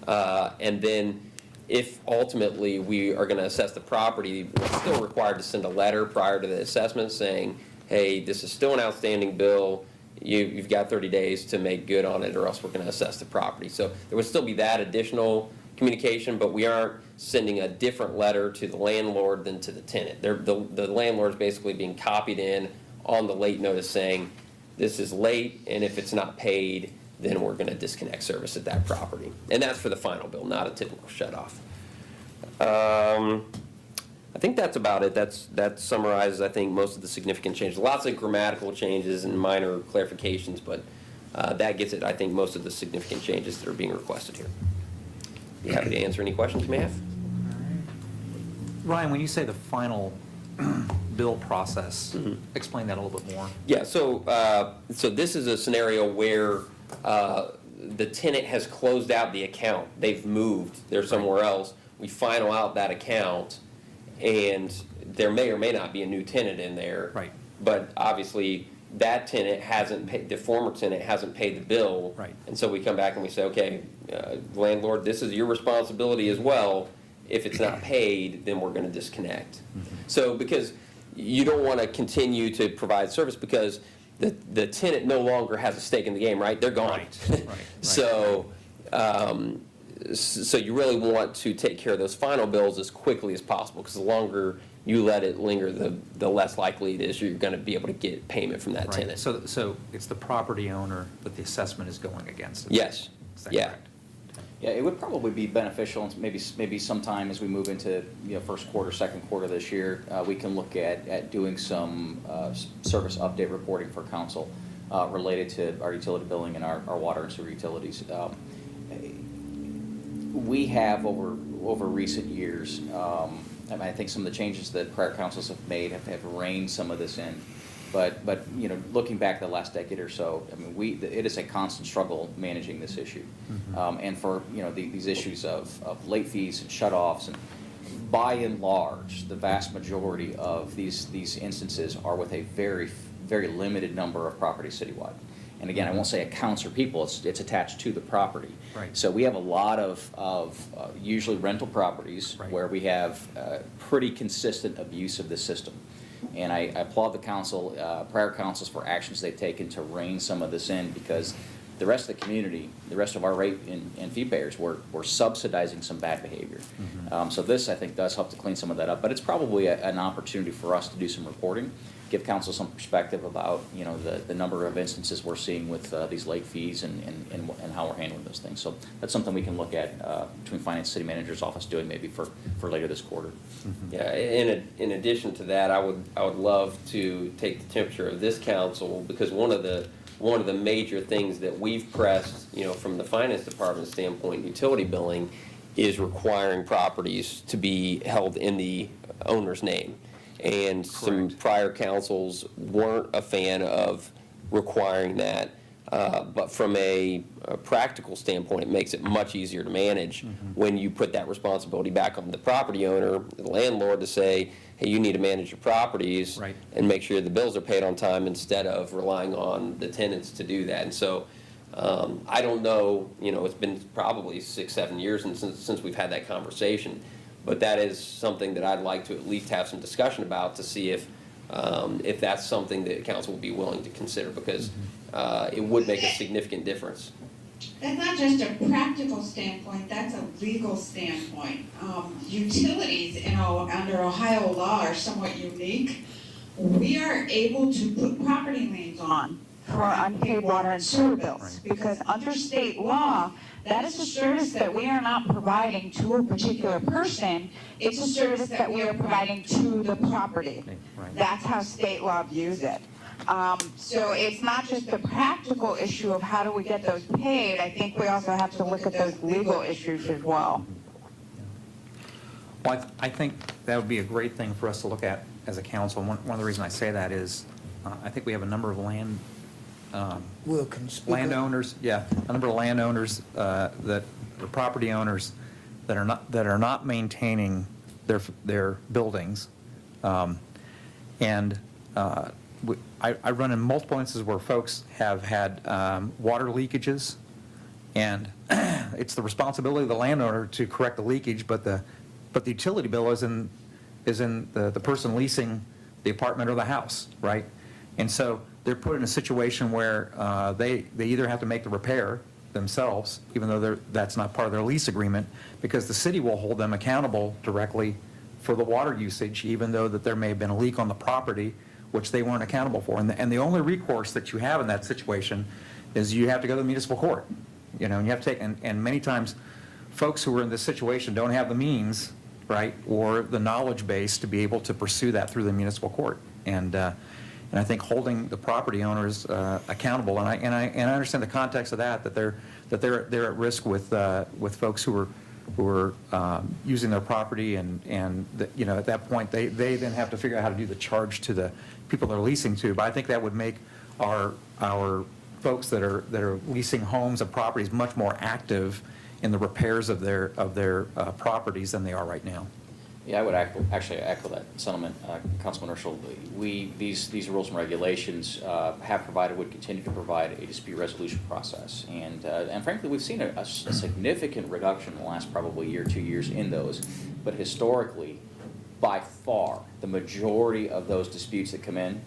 And then if ultimately we are going to assess the property, we're still required to send a letter prior to the assessment saying, hey, this is still an outstanding bill, you've got 30 days to make good on it, or else we're going to assess the property. So there would still be that additional communication, but we aren't sending a different letter to the landlord than to the tenant. The landlord's basically being copied in on the late notice saying, this is late, and if it's not paid, then we're going to disconnect service at that property. And that's for the final bill, not a typical shutoff. I think that's about it. That summarizes, I think, most of the significant changes. Lots of grammatical changes and minor clarifications, but that gets it, I think, most of the significant changes that are being requested here. Be happy to answer any questions you may have. Ryan, when you say the final bill process, explain that a little bit more. Yeah, so this is a scenario where the tenant has closed out the account. They've moved, they're somewhere else. We final out that account, and there may or may not be a new tenant in there. Right. But obviously, that tenant hasn't paid, the former tenant hasn't paid the bill. Right. And so we come back and we say, okay, landlord, this is your responsibility as well. If it's not paid, then we're going to disconnect. So because you don't want to continue to provide service because the tenant no longer has a stake in the game, right? They're gone. Right. So, so you really want to take care of those final bills as quickly as possible, because the longer you let it linger, the less likely it is you're going to be able to get payment from that Right. tenant. So it's the property owner that the assessment is going against. Yes. Is that Yeah. correct? Yeah, it would probably be beneficial, and maybe sometime as we move into, first quarter, second quarter this year, we can look at doing some service update reporting for council related to our utility billing and our water and sewer utilities. We have over recent years, I think some of the changes that prior councils have made have reined some of this in. But, you know, looking back the last decade or so, I mean, it is a constant struggle managing this issue. And for, you know, these issues of late fees and shut-offs, and by and large, the vast majority of these instances are with a very, very limited number of properties citywide. And again, I won't say accounts or people, it's attached to the property. Right. So we have a lot of usually rental properties Right. where we have pretty consistent abuse of the system. And I applaud the council, prior councils for actions they've taken to rein some of this in, because the rest of the community, the rest of our rate and fee payers, we're subsidizing some bad behavior. So this, I think, does help to clean some of that up. But it's probably an opportunity for us to do some reporting, give council some perspective about, you know, the number of instances we're seeing with these late fees and how we're handling those things. So that's something we can look at between Finance City Manager's office doing maybe for later this quarter. Yeah, in addition to that, I would love to take the temperature of this council, because one of the major things that we've pressed, you know, from the finance department standpoint, utility billing, is requiring properties to be held in the owner's name. And some prior councils weren't a fan of requiring that. But from a practical standpoint, it makes it much easier to manage when you put that responsibility back on the property owner, the landlord, to say, hey, you need to manage your properties and make sure the bills are paid on time, instead of relying on the tenants to do that. And so I don't know, you know, it's been probably 6-7 years since we've had that conversation, but that is something that I'd like to at least have some discussion about, to see if that's something that council would be willing to consider, because it would make a significant difference. That's not just a practical standpoint, that's a legal standpoint. Utilities, you know, under Ohio law are somewhat unique. We are able to put property liens on for unpaid water and sewer bills, because under state law, that is a service that we are not providing to a particular person. It's a service that we are providing to the property. That's how state law views it. So it's not just the practical issue of how do we get those paid. I think we also have to look at those legal issues as well. Well, I think that would be a great thing for us to look at as a council. One of the reasons I say that is I think we have a number of landowners, a number of landowners that are property owners that are not maintaining their buildings, and I run in multiple instances where folks have had water leakages, and it's the responsibility of the landowner to correct the leakage, but the utility bill is in the person leasing the apartment or the house, right? And so they're put in a situation where they either have to make the repair themselves, even though that's not part of their lease agreement, because the city will hold them accountable directly for the water usage, even though that there may have been a leak on the property, which they weren't accountable for. And the only recourse that you have in that situation is you have to go to the municipal court. You know, and you have to take, and many times folks who are in this situation don't have the means, right, or the knowledge base to be able to pursue that through the municipal court. And I think holding the property owners accountable, and I understand the context of that they're at risk with folks who are using their property, and you know, at that point they then have to figure out how to do the charge to the people they're leasing to. But I think that would make our folks that are leasing homes and properties much more active in the repairs of their properties than they are right now. Yeah, I would actually echo that sentiment, Councilman Urschel. These rules and regulations have provided, would continue to provide a dispute resolution process. And frankly, we've seen a significant reduction in the last probably year, 2 years in those. But historically, by far, the majority of those disputes that come in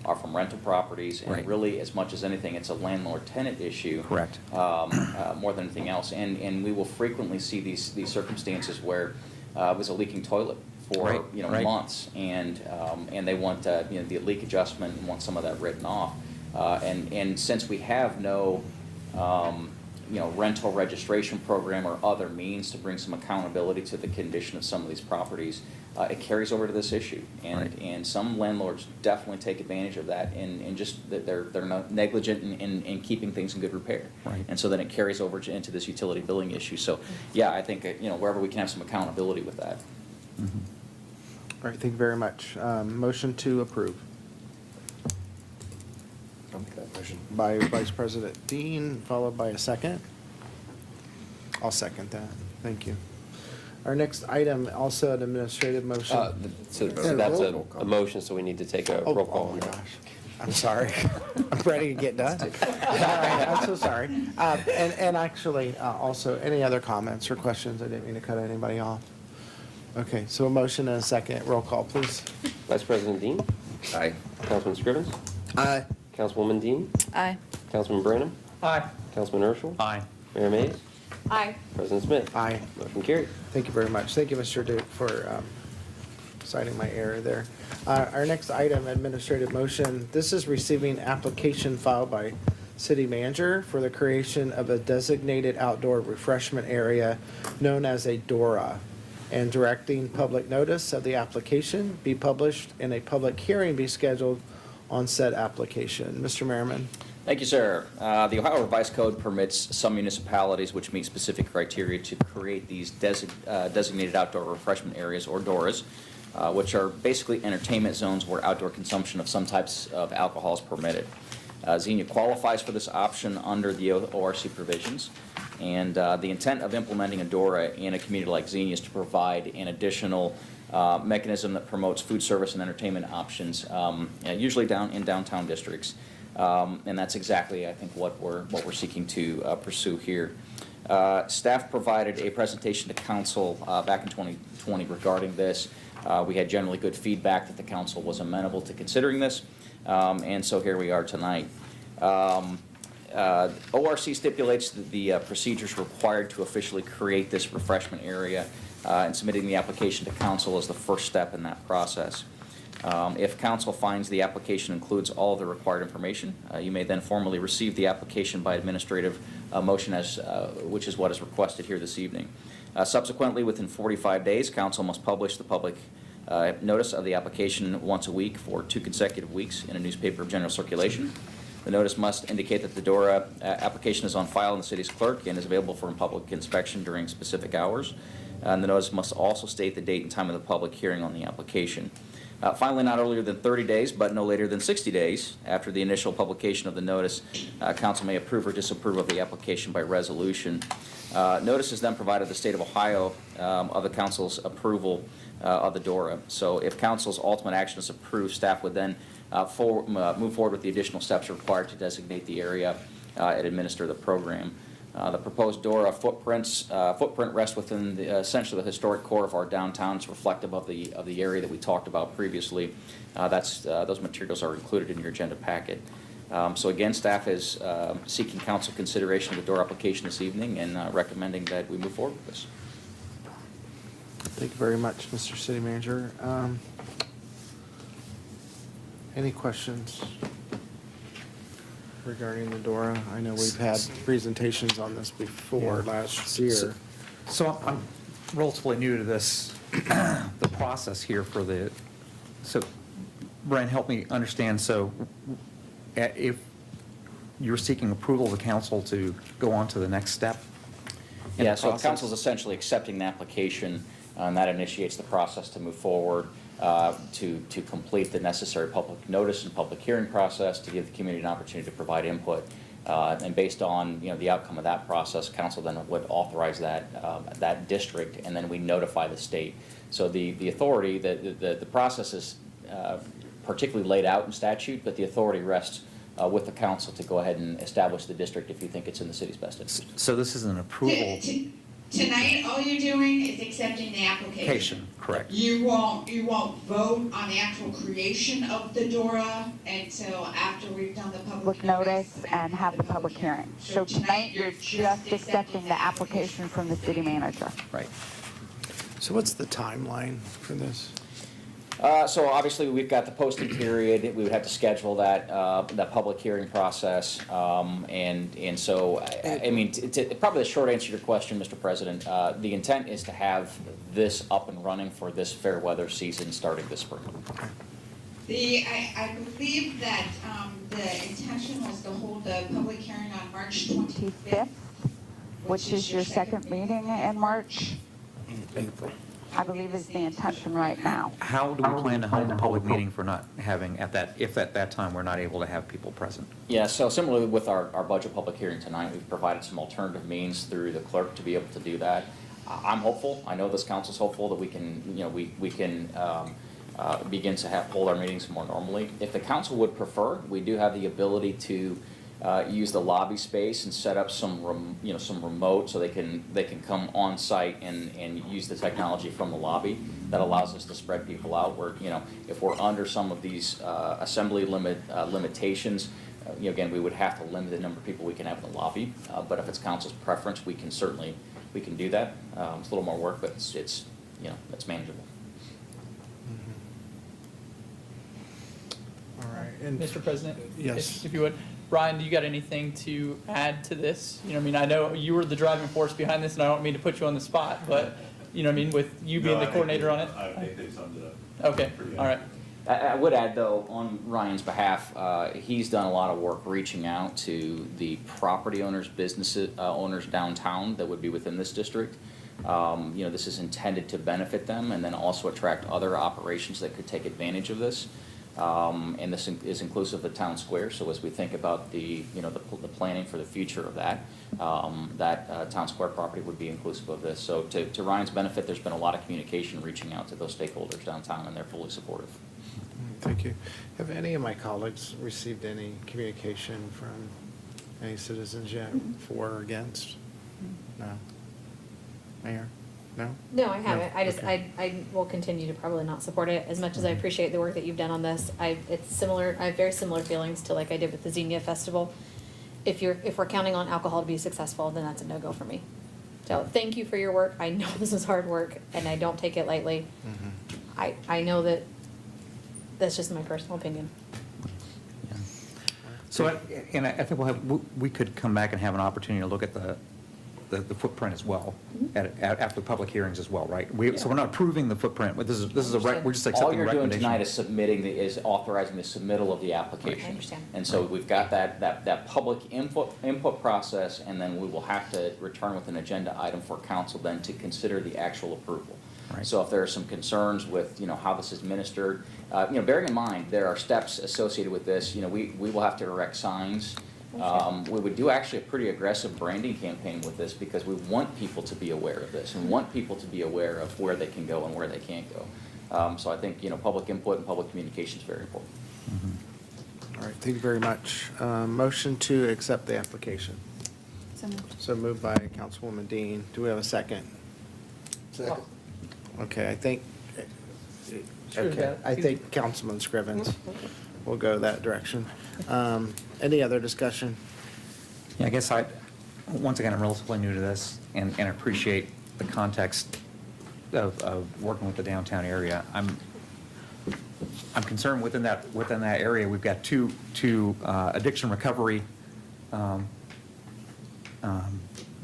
are from rental properties. And really, as much as anything, it's a landlord-tenant issue. Correct. More than anything else. And we will frequently see these circumstances where it was a leaking toilet for months, and they want the leak adjustment and want some of that written off. And since we have no rental registration program or other means to bring some accountability to the condition of some of these properties, it carries over to this issue. And some landlords definitely take advantage of that, and just that they're not negligent in keeping things in good repair. And so then it carries over into this utility billing issue. So yeah, I think wherever we can have some accountability with that. All right, thank you very much. Motion to approve. I'll make that motion. by Vice President Dean, followed by a second. I'll second that. Thank you. Our next item, also an administrative motion. So Yeah, that's roll a motion, so we need to take a Oh, roll call oh on my that. gosh. I'm sorry. I'm ready to get done. All right, I'm so sorry. And actually, also, any other comments or questions? I didn't mean to cut anybody off. Okay, so a motion and a second. Roll call, please. Vice President Dean, Aye. Councilman Scrivens, Aye. Councilwoman Dean, Aye. Councilman Branham, Aye. Councilman Urschel, Aye. Mayor Mays, Aye. President Smith. Aye. Motion carried. Thank you very much. Thank you, Mr. Duke, for citing my error there. Our next item, administrative motion. This is receiving application filed by city manager for the creation of a designated outdoor refreshment area known as a DORA, and directing public notice of the application be published and a public hearing be scheduled on said application. Mr. Merriman? Thank you, sir. The Ohio Revised Code permits some municipalities which meet specific criteria to create these designated outdoor refreshment areas, or DORAs, which are basically entertainment zones where outdoor consumption of some types of alcohol is permitted. Xenia qualifies for this option under the ORC provisions, and the intent of implementing a DORA in a community like Xenia is to provide an additional mechanism that promotes food service and entertainment options, usually in downtown districts. And that's exactly, I think, what we're seeking to pursue here. Staff provided a presentation to council back in 2020 regarding this. We had generally good feedback that the council was amenable to considering this, and so here we are tonight. ORC stipulates that the procedures required to officially create this refreshment area, and submitting the application to council is the first step in that process. If council finds the application includes all of the required information, you may then formally receive the application by administrative motion, which is what is requested here this evening. Subsequently, within 45 days, council must publish the public notice of the application once a week for 2 consecutive weeks in a newspaper of general circulation. The notice must indicate that the DORA application is on file in the city's clerk and is available for public inspection during specific hours. And the notice must also state the date and time of the public hearing on the application. Finally, not earlier than 30 days, but no later than 60 days after the initial publication of the notice, council may approve or disapprove of the application by resolution. Notice is then provided the state of Ohio of the council's approval of the DORA. So if council's ultimate action is approved, staff would then move forward with the additional steps required to designate the area and administer the program. The proposed DORA footprint rests within essentially the historic core of our downtown. It's reflective of the area that we talked about previously. Those materials are included in your agenda packet. So again, staff is seeking council consideration of the DORA application this evening and recommending that we move forward with this. Thank you very much, Mr. City Manager. Any questions regarding the DORA? I know we've had presentations on this before last year. So I'm relatively new to this, the process here so Brian, help me understand. So if you're seeking approval of the council to go on to the next step in Yeah, the so process? council's essentially accepting the application, and that initiates the process to move forward to complete the necessary public notice and public hearing process to give the community an opportunity to provide input. And based on the outcome of that process, council then would authorize that district, and then we notify the state. So the authority, the process is particularly laid out in statute, but the authority rests with the council to go ahead and establish the district if you think it's in the city's best interest. So this is an approval. Tonight, all you're doing is accepting the application. Correct. You won't vote on the actual creation of the DORA until after we've done the public notice and have the public hearing. So tonight, you're just accepting the application from the city manager. Right. So what's the timeline for this? So obviously, we've got the posting period. We would have to schedule that public hearing process. And so, I mean, probably the short answer to your question, Mr. President, the intent is to have this up and running for this fair weather season starting this spring. I believe that the intention was to hold the public hearing on March 25th. Which is your second meeting in March. April. I believe is the intention right now. How do we plan to hold the public meeting for not having if at that time we're not able to have people present? Yeah, so similarly with our budget public hearing tonight, we've provided some alternative means through the clerk to be able to do that. I'm hopeful, I know this council's hopeful that we can, we can begin to hold our meetings more normally. If the council would prefer, we do have the ability to use the lobby space and set up some remote, so they can come on site and use the technology from the lobby. That allows us to spread people out. Where if we're under some of these assembly limitations, again, we would have to limit the number of people we can have in the lobby. But if it's council's preference, we can certainly do that. It's a little more work, but it's manageable. All right. And Mr. President? Yes. If you would. Ryan, do you got anything to add to this? I know you were the driving force behind this, and I don't mean to put you on the spot, but, with you being the coordinator on it? I think they summed it up. Okay, all right. I would add, though, on Ryan's behalf, he's done a lot of work reaching out to the property owners, business owners downtown that would be within this district. This is intended to benefit them and then also attract other operations that could take advantage of this. And this is inclusive of town square. So as we think about the planning for the future of that, town square property would be inclusive of this. So to Ryan's benefit, there's been a lot of communication reaching out to those stakeholders downtown, and they're fully supportive. thank you. Have any of my colleagues received any communication from any citizens yet, for or against? No? Mayor? No? No, I haven't. I just, Okay. I will continue to probably not support it as much as I appreciate the work that you've done on this. It's similar, I have very similar feelings to like I did with the Xenia Festival. If we're counting on alcohol to be successful, then that's a no-go for me. So thank you for your work. I know this is hard work and I don't take it lightly. I know that that's just my personal opinion. So, and I think we could come back and have an opportunity to look at the footprint as well, after the public hearings as well, right? So we're not approving the footprint, but this is we're just accepting All a you're doing recommendation. tonight is authorizing the submittal of the application. I understand. And so we've got that public input process, and then we will have to return with an agenda item for council then to consider the actual approval. Right. So if there are some concerns with, how this is administered, bearing in mind, there are steps associated with this. We will have to erect signs. We would do actually a pretty aggressive branding campaign with this because we want people to be aware of this and want people to be aware of where they can go and where they can't go. So I think, public input and public communication is very important. All right, thank you very much. Motion to accept the application. So moved by Councilwoman Dean. Do we have a second? Second. Okay, I think, Scrivens. Councilman Scrivens will go that direction. Any other discussion? Yeah, I guess once again, I'm relatively new to this and appreciate the context of working with the downtown area. I'm concerned within that area, we've got two addiction recovery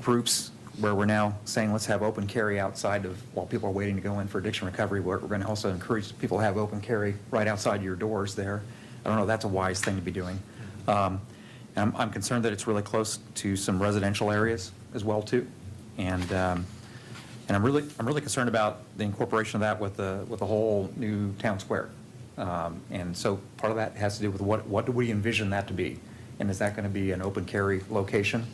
groups where we're now saying let's have open carry outside of, while people are waiting to go in for addiction recovery. We're going to also encourage people to have open carry right outside your doors there. I don't know if that's a wise thing to be doing. I'm concerned that it's really close to some residential areas as well too, and I'm really concerned about the incorporation of that with the whole new town square. And so part of that has to do with what do we envision that to be, and is that going to be an open carry location?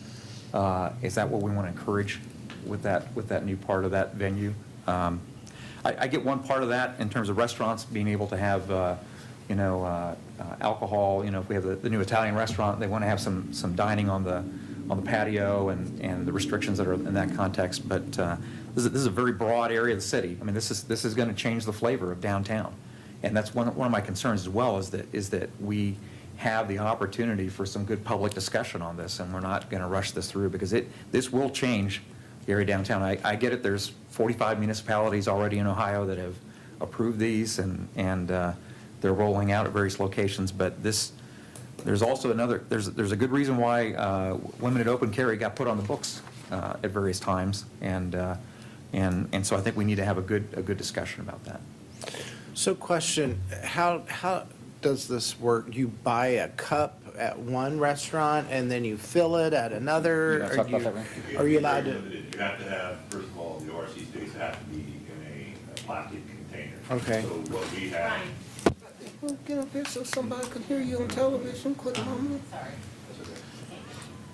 Is that what we want to encourage with that new part of that venue? I get one part of that in terms of restaurants being able to have alcohol. If we have the new Italian restaurant, they want to have some dining on the patio and the restrictions that are in that context. But this is a very broad area of the city. I mean, this is going to change the flavor of downtown, and that's one of my concerns as well. Is that we have the opportunity for some good public discussion on this, and we're not going to rush this through because this will change the area downtown. I get it. There's 45 municipalities already in Ohio that have approved these, and they're rolling out at various locations. But there's also there's a good reason why limited open carry got put on the books at various times, and so I think we need to have a good discussion about that. So question, how does this work? You buy a cup at one restaurant and then you fill it at another? Talk about that, right? Are you allowed to? You have to have, first of all, the RC space have to be in plastic container. Okay. So what we have, Well, get up here so somebody can hear you on television, quit mumbling.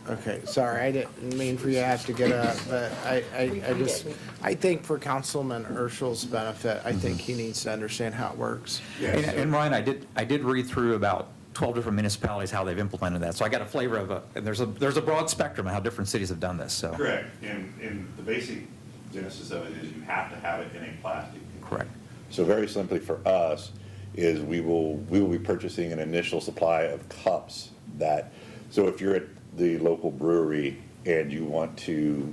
Okay, sorry, I didn't mean for you to have to get up, but I think for Councilman Urschel's benefit, I think he needs to understand how it works. And Ryan, I did read through about 12 different municipalities, how they've implemented that. So I got a flavor of and there's a broad spectrum of how different cities have done this, so. correct, and the basic genesis of it is you have to have it in a plastic container. Correct. So very simply for us, is we will be purchasing an initial supply of cups that, so if you're at the local brewery and you want to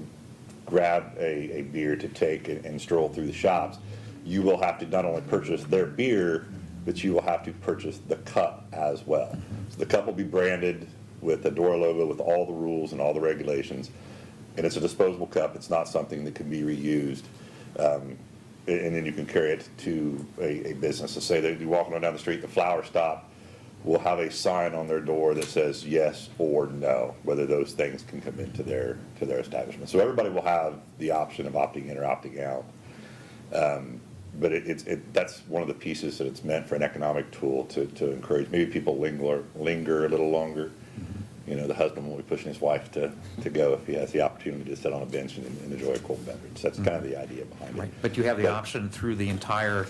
grab a beer to take and stroll through the shops, you will have to not only purchase their beer, but you will have to purchase the cup as well. So the cup will be branded with the Dora logo, with all the rules and all the regulations, and it's a disposable cup. It's not something that can be reused. And then you can carry it to a business. So say that you're walking on down the street, the flower stop will have a sign on their door that says yes or no, whether those things can come into their establishment. So everybody will have the option of opting in or opting out. But that's one of the pieces that it's meant for an economic tool to encourage. Maybe people linger a little longer. You know, the husband will be pushing his wife to go if he has the opportunity to sit on a bench and enjoy a cold beverage. That's kind of the idea behind it. Right. But you have the option through the entire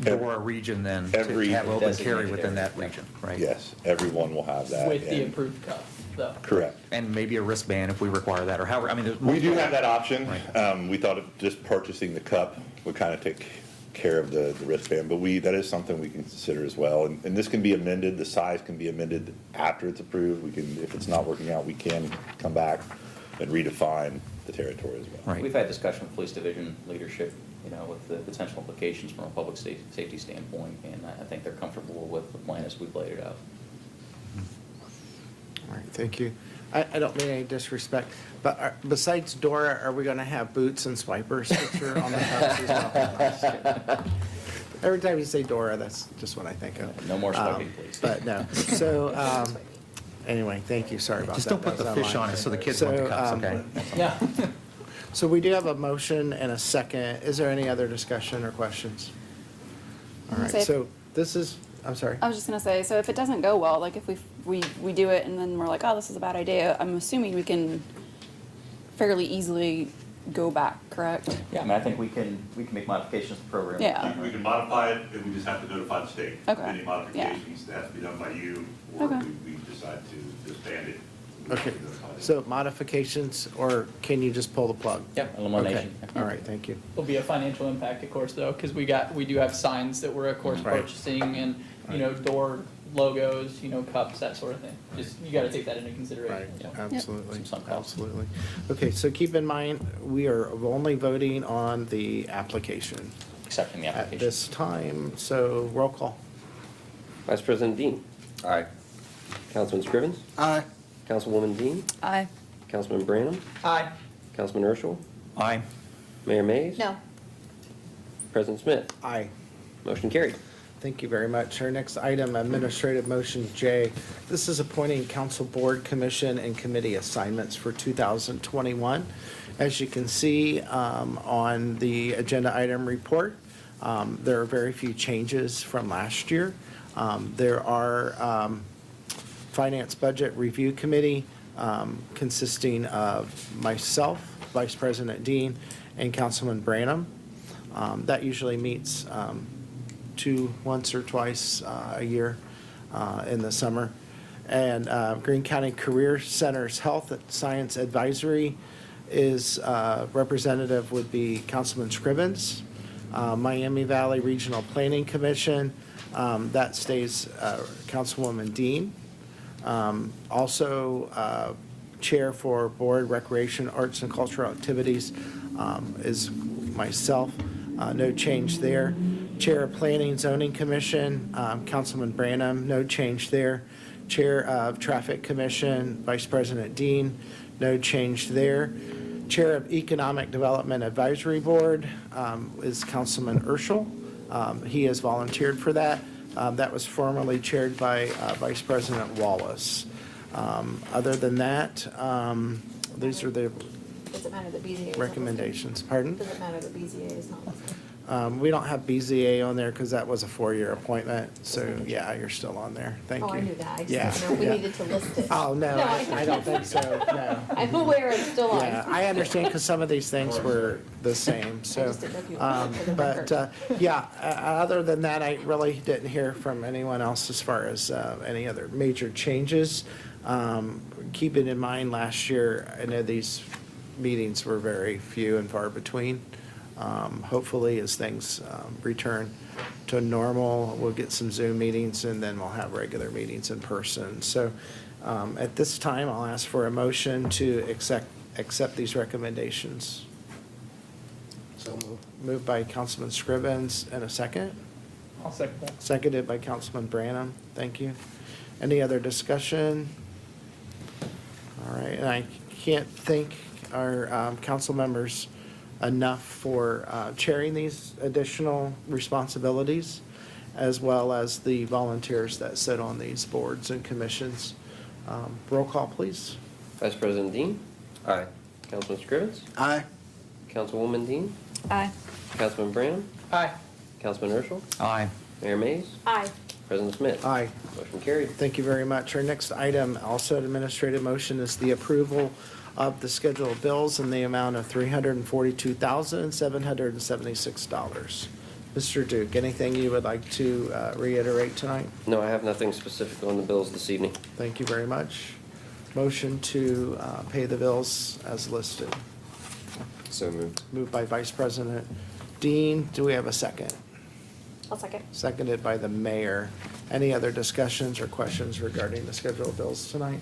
Dora region then to have open carry within that region, right? Yes, everyone will have that. With the and- approved cup, though. Correct. And maybe a wristband if we require that, or however, I mean, there's. We do have that option. Right. We thought of just purchasing the cup would kind of take care of the wristband, but that is something we can consider as well. And this can be amended, the size can be amended after it's approved. We can, if it's not working out, we can come back and redefine the territory as well. Right. We've had discussion with police division leadership, you know, with the potential implications from a public safety standpoint, and I think they're comfortable with the plan as we've laid it out. All right, thank you. I don't mean any disrespect, but besides Dora, are we going to have Boots and Swipers picture on the cups as well? Every time you say Dora, that's just what I think of. No more swiping, please. But no, so, anyway, thank you, sorry about that. Just don't put the That was fish mine. on it so the kids want the cups, So, okay? Yeah. So we do have a motion and a second. Is there any other discussion or questions? All right, Say- so this is, I'm sorry. I was just gonna say, so if it doesn't go well, like if we do it and then we're like, oh, this is a bad idea, I'm assuming we can fairly easily go back, correct? Yeah, I mean, I think we can make modifications to the program. Yeah. We can modify it, and we just have to notify the state. Okay. Any modifications, that has to be done by you, or Okay. we decide to disband it. Okay, so modifications, or can you just pull the plug? Yep, elimination. Okay. All right, thank you. There'll be a financial impact, of course, though, because we do have signs that we're, of course, Right. purchasing and, you know, door logos, you know, cups, that sort of thing. Just, you gotta take that into consideration. Right, Yeah. absolutely, Some costs. absolutely. Okay, so keep in mind, we are only voting on the application Accepting the at application. this time, so roll call. Vice President Dean. Aye. Councilman Scrivens. Aye. Councilwoman Dean. Aye. Councilman Branham. Aye. Councilman Urschel. Aye. Mayor Mays. No. President Smith. Aye. Motion carried. Thank you very much. Our next item, administrative motion J. This is appointing council board, commission, and committee assignments for 2021. As you can see on the agenda item report, there are very few changes from last year. There are Finance Budget Review Committee consisting of myself, Vice President Dean, and Councilman Branham. That usually meets once or twice a year in the summer. And Greene County Career Center's Health Science Advisory is representative would be Councilman Scrivens. Miami Valley Regional Planning Commission, that stays Councilwoman Dean. Also, Chair for Board Recreation, Arts and Cultural Activities is myself. No change there. Chair of Planning Zoning Commission, Councilman Branham, no change there. Chair of Traffic Commission, Vice President Dean, no change there. Chair of Economic Development Advisory Board is Councilman Urschel. He has volunteered for that. That was formerly chaired by Vice President Wallace. Other than that, these are the Does it matter that BZA is not listed? recommendations. Pardon? Does it matter that BZA is not listed? We don't have BZA on there because that was a 4-year appointment, so yeah, you're still on there. Thank you. Oh, I knew that. I Yeah, just didn't know if we yeah. needed to list it. Oh, no, I don't think so, no. I'm aware it's still on. Yeah, I understand because some of these things were the same, so. just didn't know if you wanted it for the record. But, yeah, other than that, I really didn't hear from anyone else as far as any other major changes. Keeping in mind, last year, I know these meetings were very few and far between. Hopefully, as things return to normal, we'll get some Zoom meetings, and then we'll have regular meetings in person. So at this time, I'll ask for a motion to accept these recommendations. So moved. Moved by Councilman Scrivens, and a second? I'll second that. Seconded by Councilman Branham. Thank you. Any other discussion? All right, and I can't thank our council members enough for chairing these additional responsibilities, as well as the volunteers that sit on these boards and commissions. Roll call, please. Vice President Dean? Aye. Councilman Scrivens? Aye. Councilwoman Dean? Aye. Councilman Branham? Aye. Councilman Urschel? Aye. Mayor Mays? Aye. President Smith? Aye. Motion carried. Thank you very much. Our next item, also an administrative motion, is the approval of the schedule of bills in the amount of $342,776. Mr. Duke, anything you would like to reiterate tonight? No, I have nothing specific on the bills this evening. Thank you very much. Motion to pay the bills as listed. So moved. Moved by Vice President Dean. Do we have a second? I'll second. Seconded by the mayor. Any other discussions or questions regarding the schedule of bills tonight?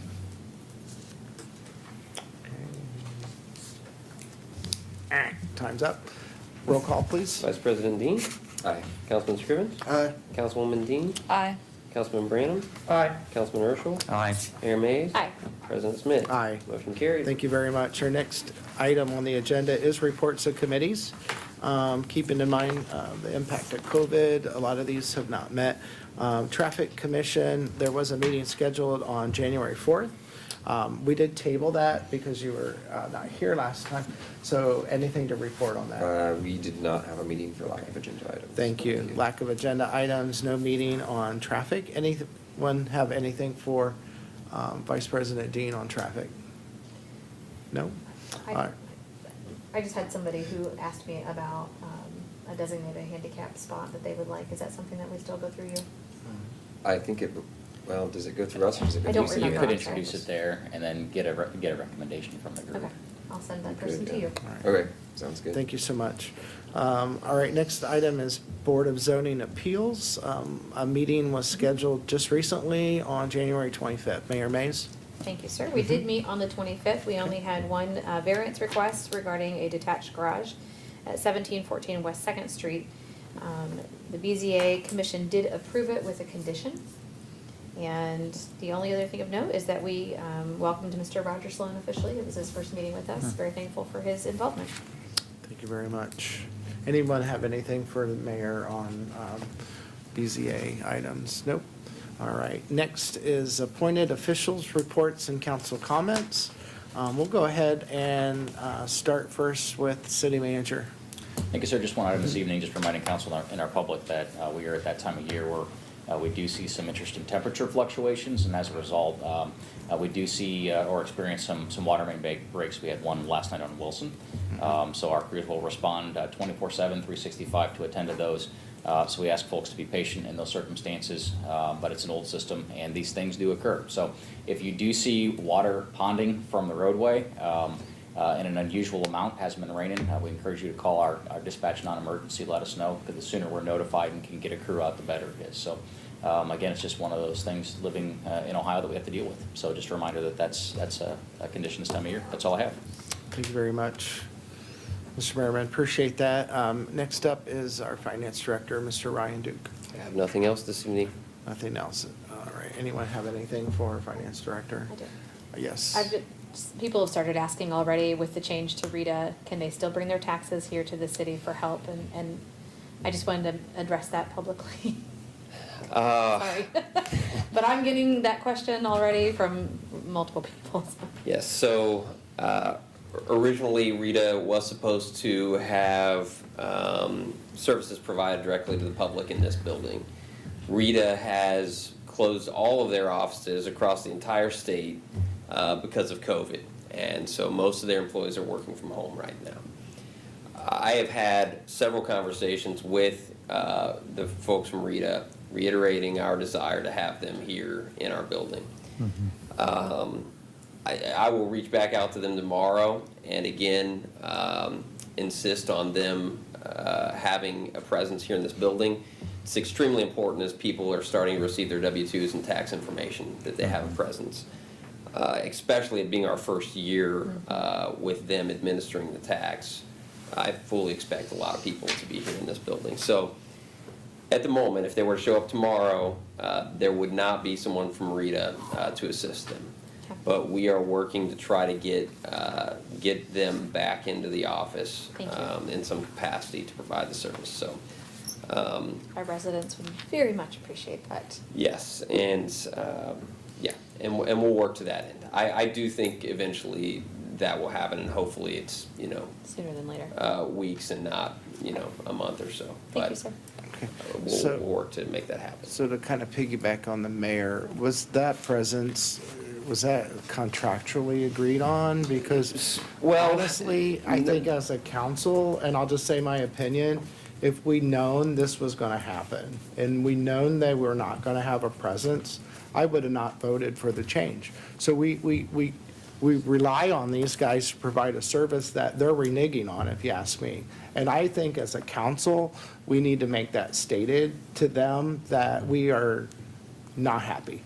Okay. Time's up. Roll call, please. Vice President Dean? Aye. Councilman Scrivens? Aye. Councilwoman Dean? Aye. Councilman Branham? Aye. Councilman Urschel? Aye. Mayor Mays? Aye. President Smith? Aye. Motion carried. Thank you very much. Our next item on the agenda is reports of committees. Keeping in mind the impact of COVID, a lot of these have not met. Traffic Commission, there was a meeting scheduled on January 4th. We did table that because you were not here last time. So anything to report on that? We did not have a meeting for lack of agenda items. Thank you. Lack of agenda items, no meeting on traffic. Anyone have anything for Vice President Dean on traffic? No? All right. I just had somebody who asked me about a designated handicap spot that they would like. Is that something that we still go through you? I think well, does it go through us or does it go I through don't city? You remember. could introduce it there and then get a recommendation from the group. Okay, I'll send that You person could, to yeah. you. Okay, sounds good. Thank you so much. All right, next item is Board of Zoning Appeals. A meeting was scheduled just recently on January 25th. Mayor Mays? Thank you, sir. We did meet on the 25th. We only had one variance request regarding a detached garage at 1714 West 2nd Street. The BZA Commission did approve it with a condition. And the only other thing of note is that we welcomed Mr. Roger Sloan officially. It was his first meeting with us. Very thankful for his involvement. Thank you very much. Anyone have anything for the mayor on BZA items? Nope. All right. Next is appointed officials, reports, and council comments. We'll go ahead and start first with city manager. Thank you, sir. Just one item this evening, just reminding council and our public that we are at that time of year where we do see some interesting temperature fluctuations, and as a result, we do see or experience some water main breaks. We had one last night on Wilson. So our crews will respond 24/7, 365 to attend to those. So we ask folks to be patient in those circumstances, but it's an old system and these things do occur. So if you do see water ponding from the roadway in an unusual amount, hasn't been raining, we encourage you to call our dispatch non-emergency, let us know, because the sooner we're notified and can get a crew out, the better it is. So again, it's just one of those things living in Ohio that we have to deal with. So just a reminder that that's a condition this time of year. That's all I have. Thank you very much, Mr. Merriman. Appreciate that. Next up is our finance director, Mr. Ryan Duke. I have nothing else this evening. Nothing else. All right. Anyone have anything for finance director? I do. Yes. People have started asking already with the change to Rita, can they still bring their taxes here to the city for help? And I just wanted to address that publicly. Sorry. But I'm getting that question already from multiple people. So. Yes, so originally Rita was supposed to have services provided directly to the public in this building. Rita has closed all of their offices across the entire state because of COVID. And so most of their employees are working from home right now. I have had several conversations with the folks from Rita, reiterating our desire to have them here in our building. I will reach back out to them tomorrow and again insist on them having a presence here in this building. It's extremely important as people are starting to receive their W-2s and tax information that they have a presence, especially it being our first year with them administering the tax. I fully expect a lot of people to be here in this building. So at the moment, if they were to show up tomorrow, there would not be someone from Rita to assist them. But we are working to try to get them back into the office in some capacity to provide the service. So Our residents would very much appreciate that. yes, and yeah, and we'll work to that end. I do think eventually that will happen, and hopefully it's, you know, Sooner than later. weeks and not, you know, a month or so. Thank you, sir. We'll work to make that happen. So to kind of piggyback on the mayor, was that presence, was that contractually agreed on? Because honestly, I think as a council, and I'll just say my opinion, if we known this was gonna happen, and we known they were not gonna have a presence, I would have not voted for the change. So we rely on these guys to provide a service that they're reneging on, if you ask me. And I think as a council, we need to make that stated to them that we are not happy.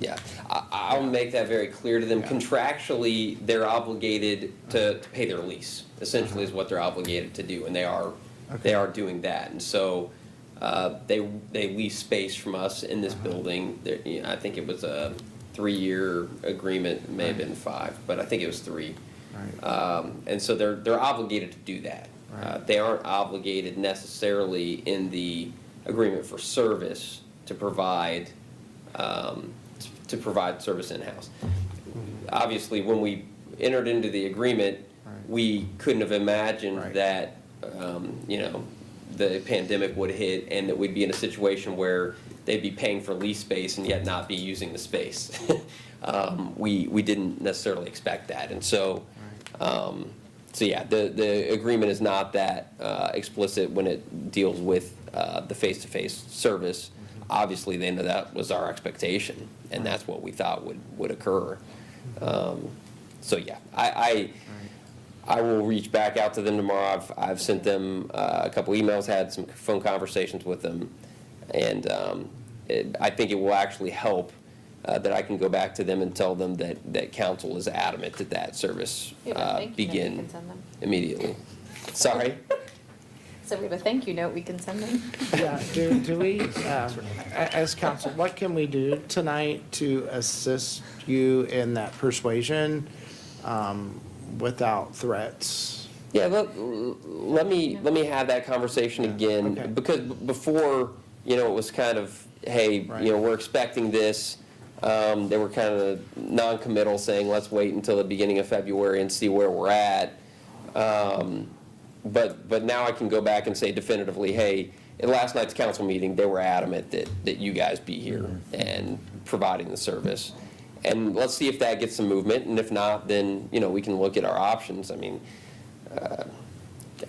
Yeah, I'll make that very clear to them. Contractually, they're obligated to pay their lease, essentially is what they're obligated to do, and they are doing that. And so they lease space from us in this building. You know, I think it was a 3-year agreement, it may have been 5, but I think it was 3. And so they're obligated to do that. They aren't obligated necessarily in the agreement for service to provide service in-house. Obviously, when we entered into the agreement, we couldn't have imagined that you know, the pandemic would hit and that we'd be in a situation where they'd be paying for lease space and yet not be using the space. We didn't necessarily expect that, and so so yeah, the agreement is not that explicit when it deals with the face-to-face service. Obviously, they know that was our expectation, and that's what we thought would occur. So yeah, I will reach back out to them tomorrow. I've sent them a couple emails, had some phone conversations with them, and I think it will actually help that I can go back to them and tell them that council is adamant that that service begin immediately. Sorry? So we have a thank you note we can send them. Yeah, do we, as council, what can we do tonight to assist you in that persuasion without threats? Yeah, let me have that conversation again, because before, you know, it was kind of, hey, you know, we're expecting this. They were kind of non-committal, saying let's wait until the beginning of February and see where we're at. But now I can go back and say definitively, hey, at last night's council meeting, they were adamant that you guys be here and providing the service. And let's see if that gets some movement, and if not, then, you know, we can look at our options. I mean,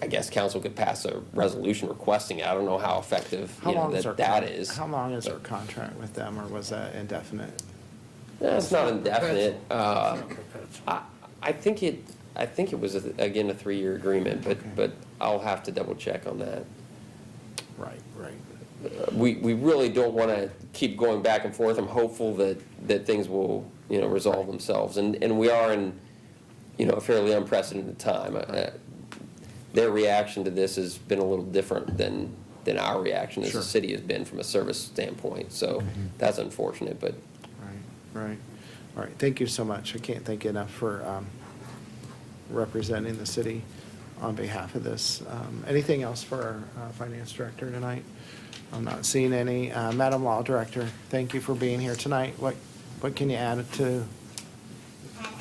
I guess council could pass a resolution requesting it. I don't know how effective that is. How long is our contract with them, or was that indefinite? No, it's not indefinite. I think it was, again, a 3-year agreement, but I'll have to double check on that. Right. We really don't want to keep going back and forth. I'm hopeful that things will, you know, resolve themselves, and we are in, you know, a fairly unprecedented time. Their reaction to this has been a little different than our reaction as the city has been from a service standpoint. So that's unfortunate, but. Right. All right, thank you so much. I can't thank you enough for representing the city on behalf of this. Anything else for our finance director tonight? I'm not seeing any. Madam Law Director, thank you for being here tonight. What can you add to?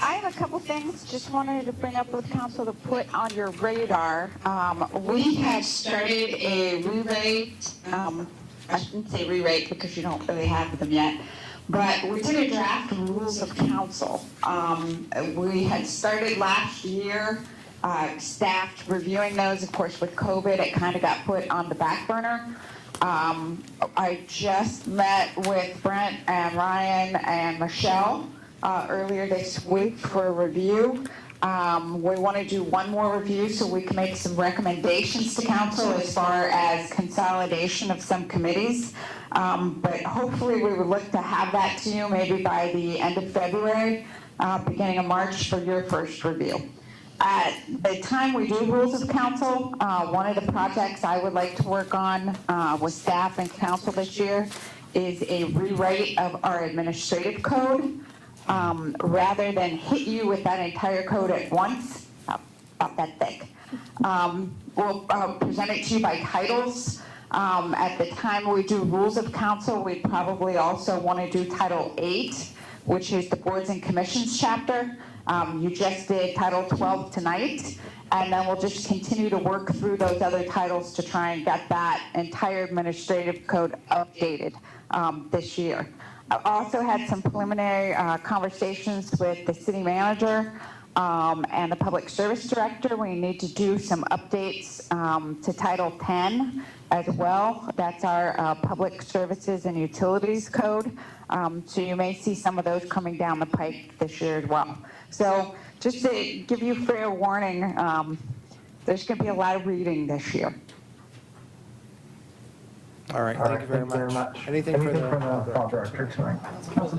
I have a couple things just wanted to bring up with council to put on your radar. We have started a rewrite, I shouldn't say rewrite because you don't really have them yet, but we did a draft rules of council. We had started last year, staff reviewing those. Of course, with COVID, it kind of got put on the back burner. I just met with Brent and Ryan and Michelle earlier this week for a review. We want to do one more review so we can make some recommendations to council as far as consolidation of some committees. But hopefully we would look to have that to you maybe by the end of February, beginning of March for your first review. At the time we do rules of council, one of the projects I would like to work on with staff and council this year is a rewrite of our administrative code. Rather than hit you with that entire code at once, about that thick. We'll present it to you by titles. At the time we do rules of council, we probably also want to do Title 8, which is the boards and commissions chapter. You just did Title 12 tonight, and then we'll just continue to work through those other titles to try and get that entire administrative code updated this year. I also had some preliminary conversations with the city manager and the public service director. We need to do some updates to Title 10 as well. That's our public services and utilities code. So you may see some of those coming down the pike this year as well. So just to give you fair warning, there's going to be a lot of reading this year. All right, thank you very much. Anything for the director tonight? Ms.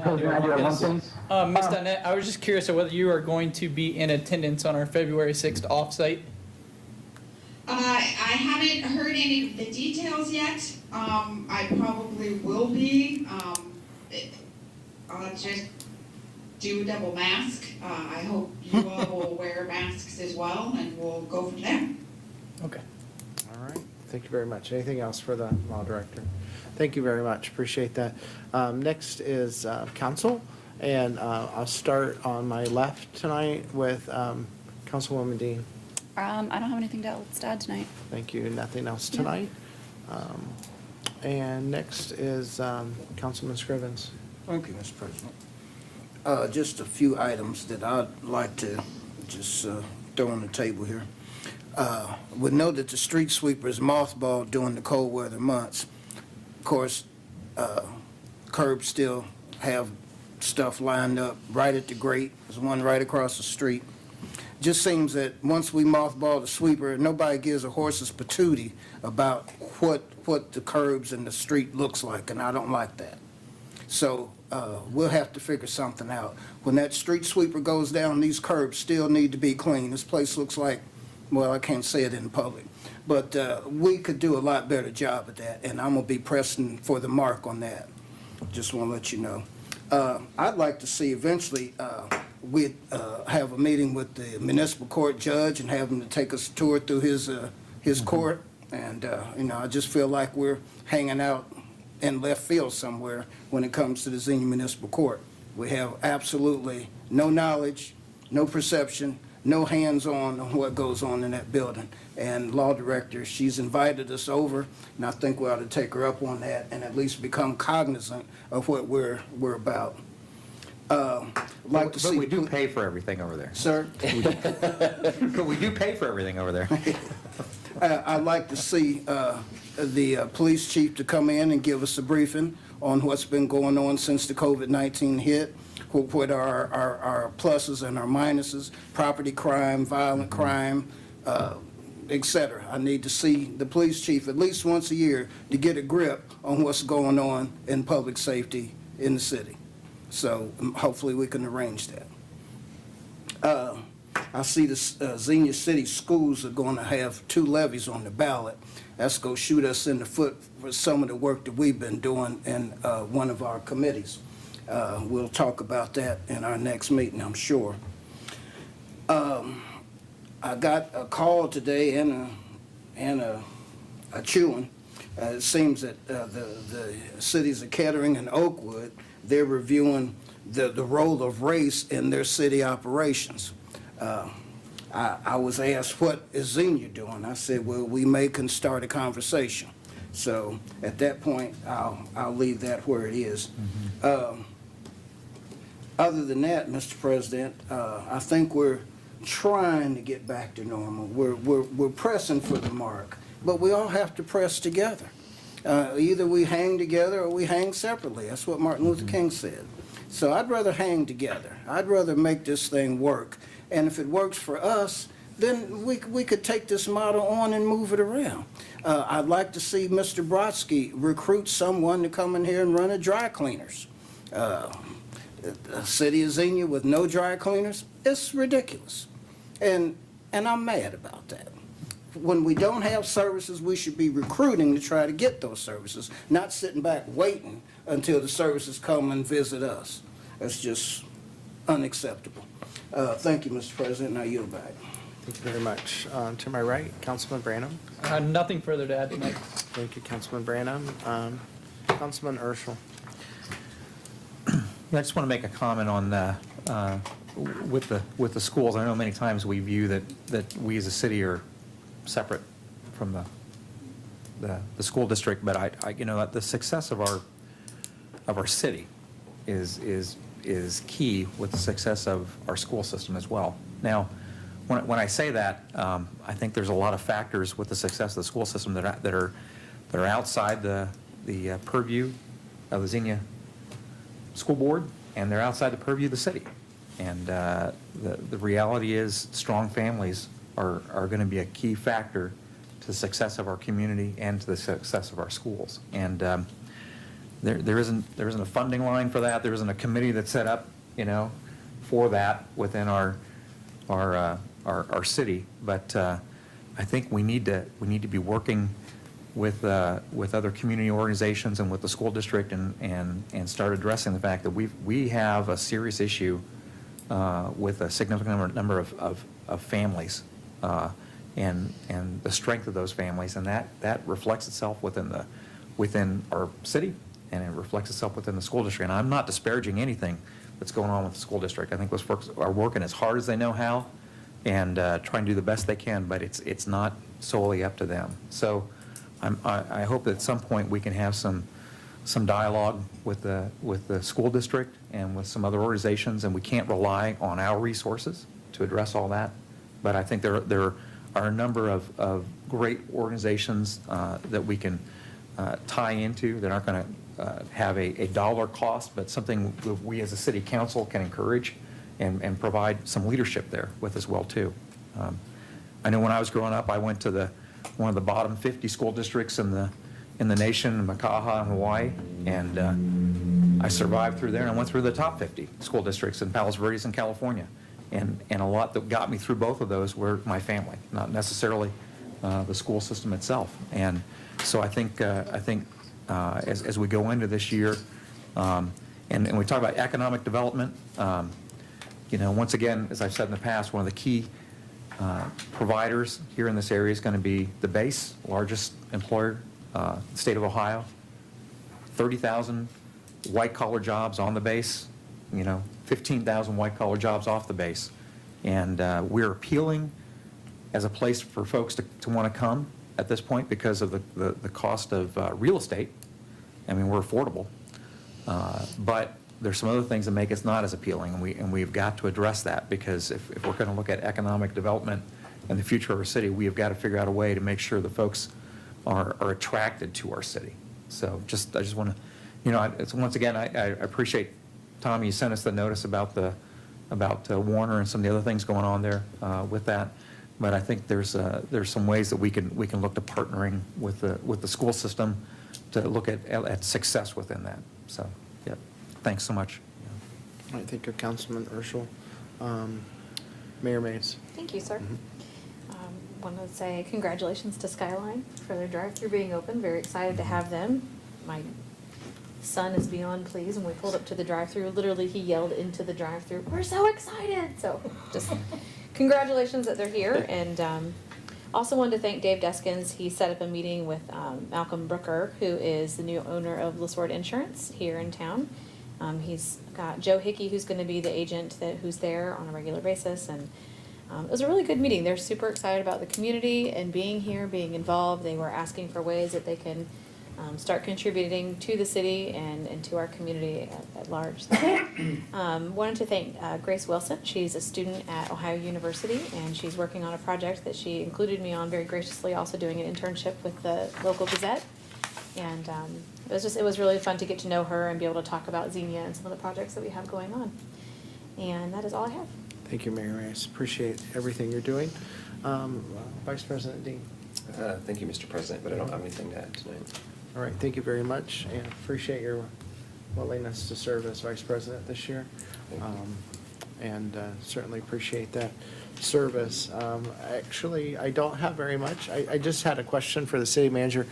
Donette, I was just curious of whether you are going to be in attendance on our February 6th offsite. I haven't heard any of the details yet. I probably will be. I'll just do a double mask. I hope you all will wear masks as well, and we'll go from there. Okay. All right, thank you very much. Anything else for the law director? Thank you very much, appreciate that. Next is council, and I'll start on my left tonight with Councilwoman Dean. I don't have anything else to add tonight. Thank you, nothing else tonight. And next is Councilman Scrivens. Thank you, Mr. President. Just a few items that I'd like to just throw on the table here. We know that the street sweeper is mothballed during the cold weather months. Of course, curbs still have stuff lined up right at the grate. There's one right across the street. Just seems that once we mothball the sweeper, nobody gives a horse's patootie about what the curbs and the street looks like, and I don't like that. So we'll have to figure something out. When that street sweeper goes down, these curbs still need to be clean. This place looks like, well, I can't say it in public, but we could do a lot better job at that, and I'm going to be pressing for the mark on that. Just want to let you know. I'd like to see eventually we'd have a meeting with the municipal court judge and have him to take us a tour through his court. And, I just feel like we're hanging out in left field somewhere when it comes to the Xenia Municipal Court. We have absolutely no knowledge, no perception, no hands-on on what goes on in that building. And law director, she's invited us over, and I think we ought to take her up on that and at least become cognizant of what we're about. Like to see. But we do pay for everything over there. Sir? But we do pay for everything over there. I'd like to see the police chief to come in and give us a briefing on what's been going on since the COVID-19 hit, what are our pluses and our minuses, property crime, violent crime, et cetera. I need to see the police chief at least once a year to get a grip on what's going on in public safety in the city. So hopefully we can arrange that. I see the Xenia City schools are going to have 2 levies on the ballot. That's going to shoot us in the foot for some of the work that we've been doing in one of our committees. We'll talk about that in our next meeting, I'm sure. I got a call today and a chewing. It seems that the cities of Kettering and Oakwood they're reviewing the role of race in their city operations. I was asked, what is Xenia doing? I said, well, we can start a conversation. So at that point, I'll leave that where it is. Other than that, Mr. President, I think we're trying to get back to normal. We're pressing for the mark, but we all have to press together. Either we hang together or we hang separately. That's what Martin Luther King said. So I'd rather hang together. I'd rather make this thing work. And if it works for us, then we could take this model on and move it around. I'd like to see Mr. Brodsky recruit someone to come in here and run a dry cleaners. A city of Xenia with no dry cleaners, it's ridiculous. And I'm mad about that. When we don't have services, we should be recruiting to try to get those services, not sitting back waiting until the services come and visit us. That's just unacceptable. Thank you, Mr. President, and I yield back. Thank you very much. To my right, Councilman Branham. Nothing further to add tonight. Thank you, Councilman Branham. Councilman Urschel. Yeah, I just want to make a comment on with the schools. I know many times we view that we as a city are separate from the school district, but I you know, the success of our city is key with the success of our school system as well. Now, when I say that, I think there's a lot of factors with the success of the school system that are outside the purview of the Xenia School Board, and they're outside the purview of the city. And the reality is, strong families are going to be a key factor to the success of our community and to the success of our schools. And there isn't a funding line for that. There isn't a committee that's set up, you know, for that within our city. But I think we need to be working with other community organizations and with the school district and start addressing the fact that we have a serious issue with a significant number of families and the strength of those families, and that reflects itself within our city, and it reflects itself within the school district. And I'm not disparaging anything that's going on with the school district. I think those folks are working as hard as they know how and trying to do the best they can, but it's not solely up to them. So I hope that at some point we can have some dialogue with the school district and with some other organizations, and we can't rely on our resources to address all that. But I think there are a number of great organizations that we can tie into that aren't going to have a dollar cost, but something that we as a city council can encourage and provide some leadership there with as well too. I know when I was growing up, I went to one of the bottom 50 school districts in the nation, in Makaha, Hawaii, and I survived through there, and I went through the top 50 school districts in Palos Verdes in California. And a lot that got me through both of those were my family, not necessarily the school system itself. And so I think as we go into this year, and we talk about economic development, you know, once again, as I've said in the past, one of the key providers here in this area is going to be the base, largest employer, state of Ohio. 30,000 white-collar jobs on the base, you know, 15,000 white-collar jobs off the base. And we're appealing as a place for folks to want to come at this point because of the cost of real estate. I mean, we're affordable. But there's some other things that make us not as appealing, and we've got to address that, because if we're going to look at economic development and the future of our city, we have got to figure out a way to make sure the folks are attracted to our city. So I just want to, you know, once again, I appreciate, Tommy, you sent us the notice about Warner and some of the other things going on there with that. But I think there's some ways that we can look to partnering with the school system to look at success within that. So, yeah, thanks so much. All right, thank you, Councilman Urschel. Mayor Mays. Thank you, sir. Want to say congratulations to Skyline for their drive-through being open. Very excited to have them. My son is beyond pleased. When we pulled up to the drive-through, literally he yelled into the drive-through, "We're so excited!" So just congratulations that they're here. And also wanted to thank Dave Deskins. He set up a meeting with Malcolm Brooker, who is the new owner of LaSword Insurance here in town. He's got Joe Hickey, who's going to be the agent who's there on a regular basis, and it was a really good meeting. They're super excited about the community and being here, being involved. They were asking for ways that they can start contributing to the city and to our community at large. Wanted to thank Grace Wilson. She's a student at Ohio University, and she's working on a project that she included me on very graciously, also doing an internship with the local Gazette. And it was really fun to get to know her and be able to talk about Xenia and some of the projects that we have going on. And that is all I have. Thank you, Mary Rice. Appreciate everything you're doing. Vice President Dean. Thank you, Mr. President, but I don't have anything to add tonight. All right, thank you very much, and appreciate your willingness to serve as Vice President this year. And certainly appreciate that service. Actually, I don't have very much. I just had a question for the city manager.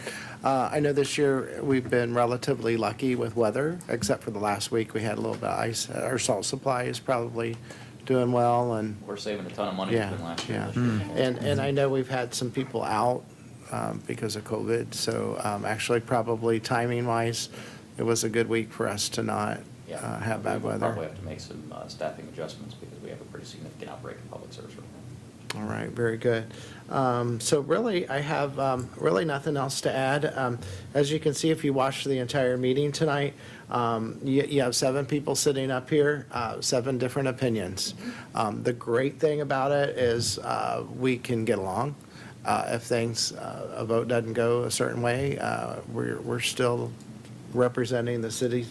I know this year we've been relatively lucky with weather, except for the last week we had a little bit of ice. Our salt supply is probably doing well, and We're saving a ton of money yeah, from last year. yeah. And I know we've had some people out because of COVID, so actually probably timing-wise, it was a good week for us to not Yeah. have bad We'll weather. probably have to make some staffing adjustments because we have a pretty significant outbreak in public service right now. All right, very good. So really, I have really nothing else to add. As you can see, if you watched the entire meeting tonight, you have 7 people sitting up here, 7 different opinions. The great thing about it is we can get along. If things, a vote doesn't go a certain way, we're still representing the city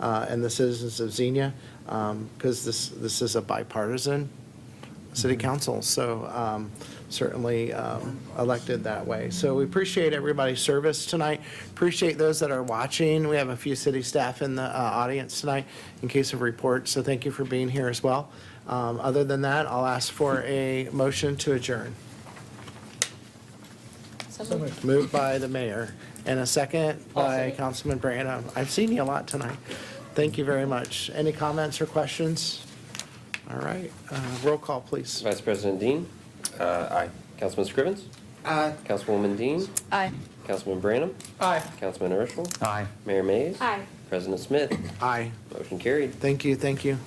and the citizens of Xenia, because this is a bipartisan city council, so certainly elected that way. So we appreciate everybody's service tonight. Appreciate those that are watching. We have a few city staff in the audience tonight in case of reports, so thank you for being here as well. Other than that, I'll ask for a motion to adjourn. So moved. Moved by the mayor, and a second by Councilman Brandon. I've seen you a lot tonight. Thank you very much. Any comments or questions? All right, roll call, please. Vice President Dean? Aye. Councilman Scrivens? Aye. Councilwoman Dean? Aye. Councilman Branham? Aye. Councilman Urschel? Aye. Mayor Mays? Aye. President Smith? Aye. Motion carried. Thank you, thank you.